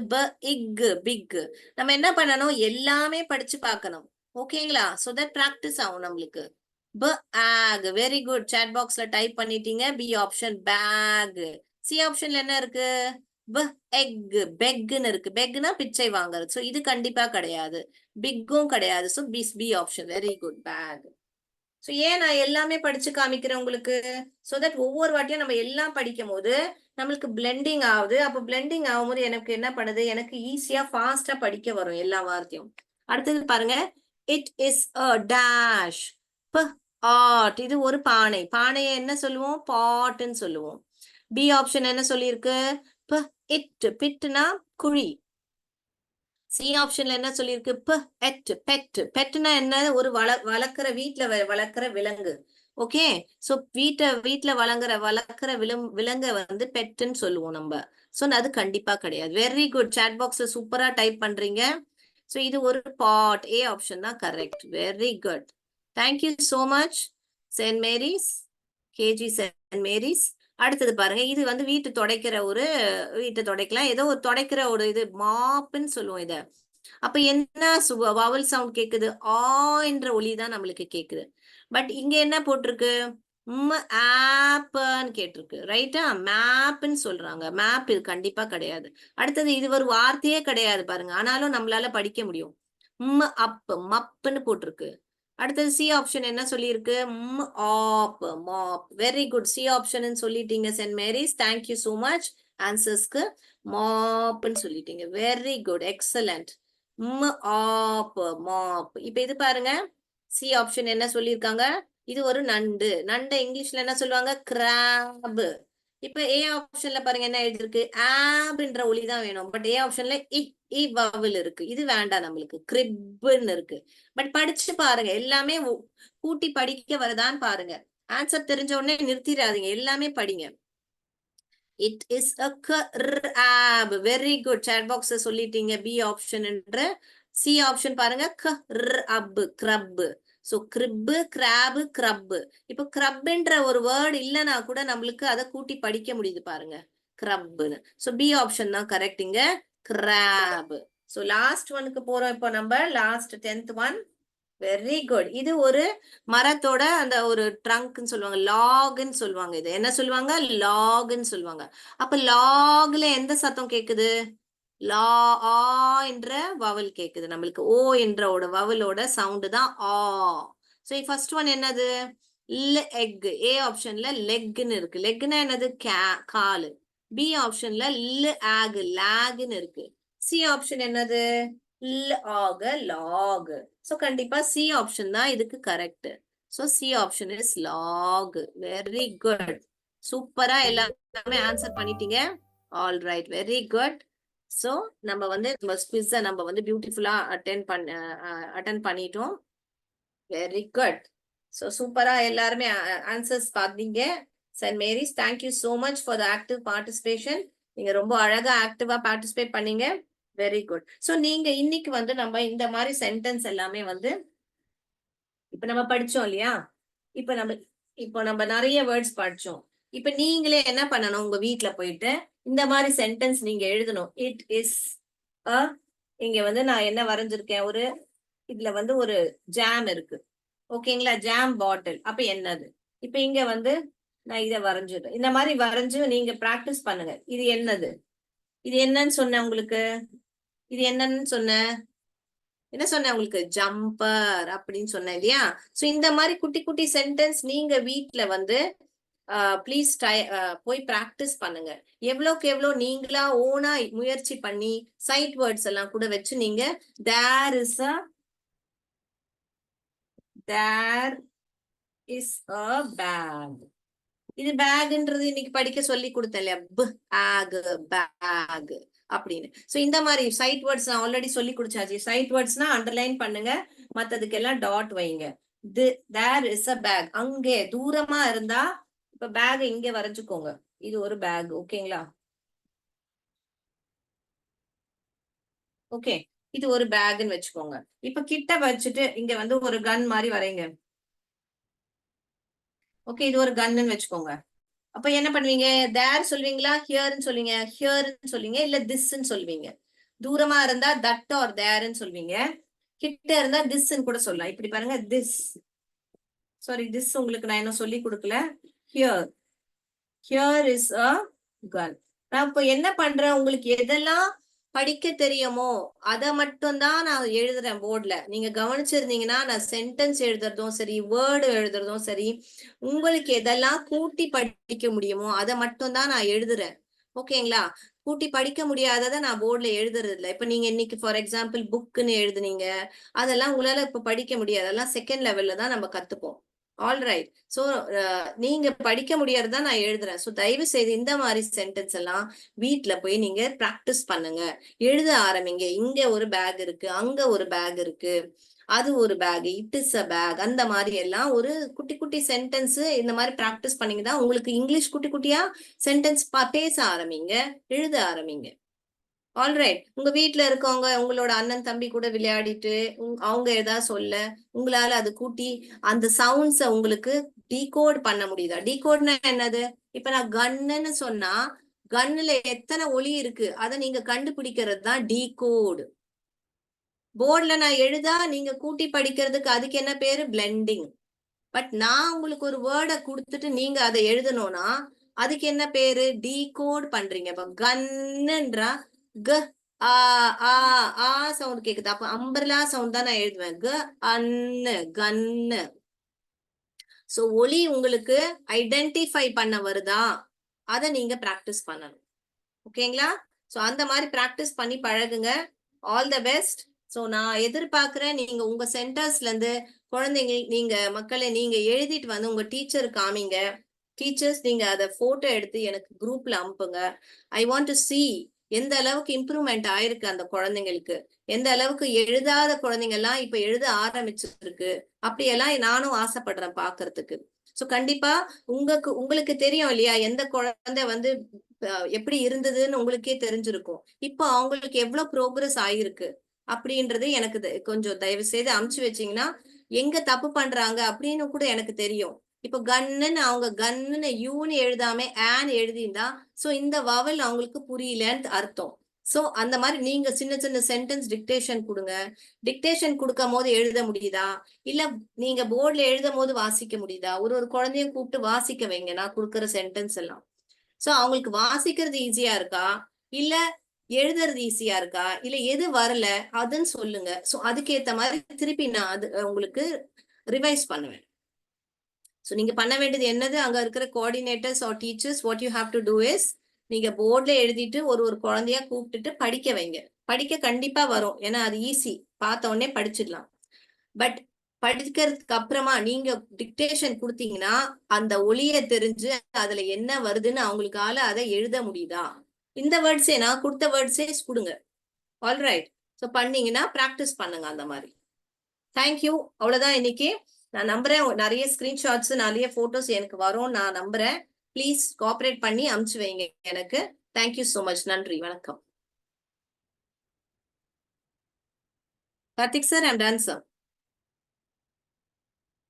இக் பிக். நம்ம என்ன பண்ணணும்? எல்லாமே படிச்சு பார்க்கணும். ஓகேங்களா? சோ தட் பிராக்டிஸ் ஆகும் நம்மளுக்கு. ஆக். Very good. சாட் பாக்ஸ்ல டைப் பண்ணிட்டீங்க. B option back. சி ஆப்ஷன்ல என்ன இருக்கு? எக் பெக்னு இருக்கு. பெக்னா பிச்சை வாங்குறது. சோ இது கண்டிப்பா கிடையாது. பிக்கும் கிடையாது. So B option. Very good, back. So ஏன் நான் எல்லாமே படிச்சு காமிக்கிறேன் உங்களுக்கு? சோ தட் ஒவ்வொரு வாட்டியும் நம்ம எல்லாம் படிக்கும் போது நம்மளுக்கு பிளெண்டிங் ஆகுது. அப்ப பிளெண்டிங் ஆகும்போது எனக்கு என்ன பண்ணுது? எனக்கு ஈஸியா ஃபாஸ்டா படிக்க வரும் எல்லா வார்த்தையும். அடுத்தது பாருங்க, it is a dash ot. இது ஒரு பானை. பானையை என்ன சொல்லுவோம்? பாட்னு சொல்லுவோம். பி ஆப்ஷன் என்ன சொல்லியிருக்கு? பிட்னா குழி. சி ஆப்ஷன்ல என்ன சொல்லியிருக்கு? பெட்னா என்ன? ஒரு வளர்க்கிற வீட்டுல வளர்க்கிற விலங்கு. ஓகே, சோ வீட்டுல வளர்க்கிற விலங்க வந்து பெட்னு சொல்லுவோம் நம்ம. சோ அது கண்டிப்பா கிடையாது. வெரி குட், சாட் பாக்ஸ்ல சூப்பரா டைப் பண்றீங்க. சோ இது ஒரு பாட். ஏ ஆப்ஷன் தான் correct. Very good, thank you so much Saint Mary's, KG Saint Mary's. அடுத்தது பாருங்க, இது வந்து வீட்டை துடைக்கலாம். ஏதோ ஒரு துடைக்கிற ஒரு இது மாப்புன்னு சொல்லுவோம் இத. அப்ப என்ன வவல் சவுண்ட் கேக்குது? ஆ என்ற ஒலி தான் நம்மளுக்கு கேக்குது. பட் இங்க என்ன போட்டிருக்கு? ஆப்னு கேட்டிருக்கு. ரைட்டா? மேப்னு சொல்றாங்க. மேப் இது கண்டிப்பா கிடையாது. அடுத்தது இது ஒரு வார்த்தையே கிடையாது பாருங்க. ஆனாலும் நம்மளால படிக்க முடியும். மப்புன்னு போட்டிருக்கு. அடுத்தது சி ஆப்ஷன் என்ன சொல்லியிருக்கு? Mop. Very good, C option சொல்லிட்டீங்க Saint Mary's. Thank you so much. ஆன்சர்ஸ்க்கு மாப்னு சொல்லிட்டீங்க. Very good, excellent. மாப். இப்ப இது பாருங்க, சி ஆப்ஷன் என்ன சொல்லியிருக்காங்க? இது ஒரு நண்டு. நண்டை இங்கிலீஷ்ல என்ன சொல்லுவாங்க? கிராப். இப்ப ஏ ஆப்ஷன்ல பாருங்க என்ன எழுதிருக்கு? ஆப்ன்ற ஒலி தான் வேணும். பட் ஏ ஆப்ஷன்ல வவல் இருக்கு. இது வேண்டாம் நம்மளுக்கு. கிரிப்னு இருக்கு. பட் படிச்சு பாருங்க, எல்லாமே கூட்டி படிக்க வருதான்னு பாருங்க. ஆன்சர் தெரிஞ்ச உடனே நிறுத்திடாதீங்க, எல்லாமே படிங்க. It is a crab. Very good, chat box சொல்லிட்டீங்க பி ஆப்ஷன். சி ஆப்ஷன் பாருங்க, grub. So grip, grab, grub. இப்போ கிரப்ன்ற ஒரு வேர்ட் இல்லைன்னா கூட நம்மளுக்கு அதை கூட்டி படிக்க முடியுது பாருங்க, கிரப்னு. சோ பி ஆப்ஷன் தான் கரெக்ட் இங்க, கிராப். சோ லாஸ்ட் ஒன்னுக்கு போறோம் இப்போ நம்ம. Last 10th one. Very good. இது ஒரு மரத்தோட அந்த ஒரு ட்ரங்க்னு சொல்லுவாங்க, லாக்னு சொல்லுவாங்க. இது என்ன சொல்லுவாங்க? லாக்னு சொல்லுவாங்க. அப்ப லாக்ல எந்த சத்தம் கேக்குது? லா ஆ என்ற வவல் கேக்குது நம்மளுக்கு. ஓ என்ற வவலோட சவுண்ட் தான் ஆ. சோ ஃபர்ஸ்ட் ஒன் என்னது? எக். ஏ ஆப்ஷன்ல லெக்னு இருக்கு. லெக்னா என்னது? காலு. பி ஆப்ஷன்ல லாக்னு இருக்கு. சி ஆப்ஷன் என்னது? Ock lock. சோ கண்டிப்பா சி ஆப்ஷன் தான் இதுக்கு correct. So C option is lock. Very good, சூப்பரா எல்லாமே ஆன்சர் பண்ணிட்டீங்க. All right, very good. So நம்ம வந்து குவிஸை நம்ம வந்து பியூட்டிஃபுல்லா அட்டென்ட் பண்ணிட்டோம். Very good. சோ சூப்பரா எல்லாருமே ஆன்சர்ஸ் பாத்தீங்க. Saint Mary's, thank you so much for the active participation. நீங்க ரொம்ப அழகா ஆக்டிவா பார்ட்டிசிபேட் பண்ணீங்க. Very good. சோ நீங்க இன்னைக்கு வந்து நம்ம இந்த மாதிரி சென்டென்ஸ் எல்லாமே வந்து இப்ப நம்ம படிச்சோம் இல்லையா? இப்போ நம்ம நிறைய வேர்ட்ஸ் படிச்சோம். இப்ப நீங்களே என்ன பண்ணணும்? உங்க வீட்டுல போயிட்டு இந்த மாதிரி சென்டென்ஸ் நீங்க எழுதணும். இட் இஸ் அ, இங்க வந்து நான் என்ன வரைஞ்சிருக்கேன்? இதுல வந்து ஒரு ஜாம் இருக்கு. ஓகேங்களா? ஜாம் பாட்டில். அப்ப என்னது? இப்ப இங்க வந்து நான் இதை வரைஞ்சிடுறேன். இந்த மாதிரி வரைஞ்சு நீங்க பிராக்டிஸ் பண்ணுங்க. இது என்னது? இது என்னன்னு சொன்ன உங்களுக்கு? இது என்னன்னு சொன்ன? என்ன சொன்னேன் உங்களுக்கு? ஜம்பர் அப்படின்னு சொன்னேன் இல்லையா? சோ இந்த மாதிரி குட்டி குட்டி சென்டென்ஸ் நீங்க வீட்டுல வந்து ப்ளீஸ் போய் பிராக்டிஸ் பண்ணுங்க. எவ்வளோக்கு எவ்வளோ நீங்களா ஓனா முயற்சி பண்ணி சைட் வேர்ட்ஸ் எல்லாம் கூட வச்சு நீங்க தேர் இஸ் அ பேக். இது பேக்ன்றது இன்னைக்கு படிக்க சொல்லி கொடுத்தேன் இல்லையா? பேக் அப்படின்னு. சோ இந்த மாதிரி சைட் வேர்ட்ஸ் நான் ஆல்ரெடி சொல்லி கொடுத்தாச்சு. சைட் வேர்ட்ஸ்னா அண்டர்லைன் பண்ணுங்க, மத்ததுக்கெல்லாம் டாட் வைங்க. There is a bag. அங்கே தூரமா இருந்தா இப்ப பேக் இங்க வரைஞ்சுக்கோங்க. இது ஒரு பேக். ஓகேங்களா? ஓகே, இது ஒரு பேக்னு வச்சுக்கோங்க. இப்ப கிட்ட வச்சுட்டு இங்க வந்து ஒரு கன் மாதிரி வரைங்க. ஓகே, இது ஒரு கன்னு வச்சுக்கோங்க. அப்ப என்ன பண்ணுவீங்க? தேர் சொல்வீங்களா, ஹியர்ன்னு சொல்வீங்க? ஹியர்ன்னு சொல்வீங்க, இல்ல திஸ்ன்னு சொல்வீங்க. தூரமா இருந்தா தட் ஆர் தேர்ன்னு சொல்வீங்க. கிட்ட இருந்தா திஸ்ன்னு கூட சொல்லலாம். இப்படி பாருங்க, திஸ். சாரி, திஸ் உங்களுக்கு நான் இன்னும் சொல்லி கொடுக்கல. ஹியர் இஸ் அ கன். நான் இப்ப என்ன பண்றேன், உங்களுக்கு எதெல்லாம் படிக்க தெரியுமோ அதை மட்டும் தான் நான் எழுதுறேன் போர்ட்ல. நீங்க கவனிச்சிருந்தீங்கன்னா நான் சென்டென்ஸ் எழுதுறதும் சரி, வேர்டு எழுதுறதும் சரி, உங்களுக்கு எதெல்லாம் கூட்டி படிக்க முடியுமோ அதை மட்டும் தான் நான் எழுதுறேன். ஓகேங்களா? கூட்டி படிக்க முடியாததை நான் போர்ட்ல எழுதுறது இல்லை. இப்ப நீங்க இன்னைக்கு ஃபார் எக்ஸாம்பிள் புக்குன்னு எழுதுனீங்க, அதெல்லாம் உங்களால இப்ப படிக்க முடியாது. அதெல்லாம் செகண்ட் லெவல்ல தான் நம்ம கத்துப்போம். ஆல்ரைட். சோ நீங்க படிக்க முடியறதா நான் எழுதுறேன். சோ தயவு செய்து இந்த மாதிரி சென்டென்ஸ் எல்லாம் வீட்ல போய் நீங்க பிராக்டிஸ் பண்ணுங்க. எழுத ஆரம்பிங்க. இங்க ஒரு பேக் இருக்கு, அங்க ஒரு பேக் இருக்கு, அது ஒரு bag, it is a bag, அந்த மாதிரி எல்லாம் ஒரு குட்டி குட்டி சென்டென்ஸ் இந்த மாதிரி பிராக்டிஸ் பண்ணீங்கன்னா உங்களுக்கு இங்கிலீஷ் குட்டி குட்டியா சென்டென்ஸ் பேச ஆரம்பிங்க, எழுத ஆரம்பிங்க. ஆல்ரைட். உங்க வீட்ல இருக்கவங்க உங்களோட அண்ணன் தம்பி கூட விளையாடிட்டு அவங்க ஏதாவது சொல்ல உங்களால அது கூட்டி அந்த சவுண்ட்ஸ உங்களுக்கு டீகோட் பண்ண முடியுதா? டீகோட்னா என்னது? இப்ப நான் கன்னுன்னு சொன்னா கன்னுல எத்தனை ஒலி இருக்கு அதை நீங்க கண்டுபிடிக்கிறது தான் டீகோடு. போர்ட்ல நான் எழுதா நீங்க கூட்டி படிக்கிறதுக்கு அதுக்கு என்ன பேரு? பிளெண்டிங். பட் நான் உங்களுக்கு ஒரு வேர்டை கொடுத்துட்டு நீங்க அதை எழுதணும்னா அதுக்கு என்ன பேரு? டீகோட் பண்றீங்க. இப்ப கன்னுன்றா க ஆ ஆ ஆ சவுண்ட் கேக்குது. அப்ப அம்பர்லா சவுண்ட் தான் நான் எழுதுவேன். க அன்னு கன்னு. சோ ஒலி உங்களுக்கு ஐடென்டிஃபை பண்ண வருதா? அதை நீங்க பிராக்டிஸ் பண்ணணும். ஓகேங்களா? சோ அந்த மாதிரி பிராக்டிஸ் பண்ணி பழகுங்க. All the best. சோ நான் எதிர்பார்க்கிறேன் நீங்க உங்க சென்டர்ஸ்ல இருந்து குழந்தைங்க நீங்க மக்களை நீங்க எழுதிட்டு வந்து உங்க டீச்சர் காமிங்க. டீச்சர்ஸ் நீங்க அதை போட்டோ எடுத்து எனக்கு குரூப்ல அனுப்புங்க. ஐ வாண்ட் டு சி எந்த அளவுக்கு இம்ப்ரூவ்மெண்ட் ஆயிருக்கு அந்த குழந்தைங்களுக்கு, எந்த அளவுக்கு எழுதாத குழந்தைங்க எல்லாம் இப்ப எழுத ஆரம்பிச்சிருக்கு, அப்படியெல்லாம் நானும் ஆசைப்படுறேன் பாக்குறதுக்கு. சோ கண்டிப்பா உங்களுக்கு தெரியும் இல்லையா எந்த குழந்தை வந்து எப்படி இருந்ததுன்னு உங்களுக்கே தெரிஞ்சிருக்கும். இப்போ அவங்களுக்கு எவ்வளவு ப்ரோக்ரஸ் ஆயிருக்கு அப்படின்றது எனக்கு கொஞ்சம் தயவு செய்து அமுச்சு வச்சீங்கன்னா எங்க தப்பு பண்றாங்க அப்படின்னு கூட எனக்கு தெரியும். இப்ப கன்னுன்னு அவங்க கன்னுன்னு யூன்னு எழுதாம ஆன் எழுதியிருந்தா சோ இந்த வவல் அவங்களுக்கு புரியலன்னு அர்த்தம். சோ அந்த மாதிரி நீங்க சின்ன சின்ன சென்டென்ஸ் டிக்டேஷன் கொடுங்க. டிக்டேஷன் கொடுக்கும் போது எழுத முடியுதா, இல்ல நீங்க போர்ட்ல எழுதும் போது வாசிக்க முடியுதா? ஒரு ஒரு குழந்தையும் கூப்பிட்டு வாசிக்க வைங்க நான் கொடுக்குற சென்டென்ஸ் எல்லாம். சோ அவங்களுக்கு வாசிக்கிறது ஈஸியா இருக்கா, இல்ல எழுதுறது ஈஸியா இருக்கா, இல்ல எது வரல அதுன்னு சொல்லுங்க. சோ அதுக்கேத்த மாதிரி திருப்பி நான் அது உங்களுக்கு ரிவைஸ் பண்ணுவேன். சோ நீங்க பண்ண வேண்டியது என்னது, அங்க இருக்கிற coordinators or teachers what you have to do is நீங்க போர்ட்ல எழுதிட்டு ஒரு ஒரு குழந்தையா கூப்பிட்டுட்டு படிக்க வைங்க. படிக்க கண்டிப்பா வரும், ஏன்னா அது ஈஸி, பார்த்த உடனே படிச்சிடலாம். பட் படிக்கிறதுக்கு அப்புறமா நீங்க டிக்டேஷன் கொடுத்தீங்கன்னா அந்த ஒலியை தெரிஞ்சு அதுல என்ன வருதுன்னு அவங்களுக்கால அதை எழுத முடியுதா? இந்த வேர்ட்ஸே நான் கொடுத்த வேர்ட்ஸே கொடுங்க. ஆல்ரைட். ஸோ பண்ணீங்கன்னா ப்ராக்டிஸ் பண்ணுங்க அந்த மாதிரி. தேங்க்யூ. அவ்வளவுதான் இன்னைக்கு. நான் நம்புறேன் நிறைய ஸ்கிரீன்ஷாட்ஸ் நிறைய போட்டோஸ் எனக்கு வரும் நான் நம்புறேன். ப்ளீஸ் கோஆபரேட் பண்ணி அனுப்பிச்சு வைங்க எனக்கு. Thank you so much. நன்றி, வணக்கம். Karthik sir, I'm ton sir.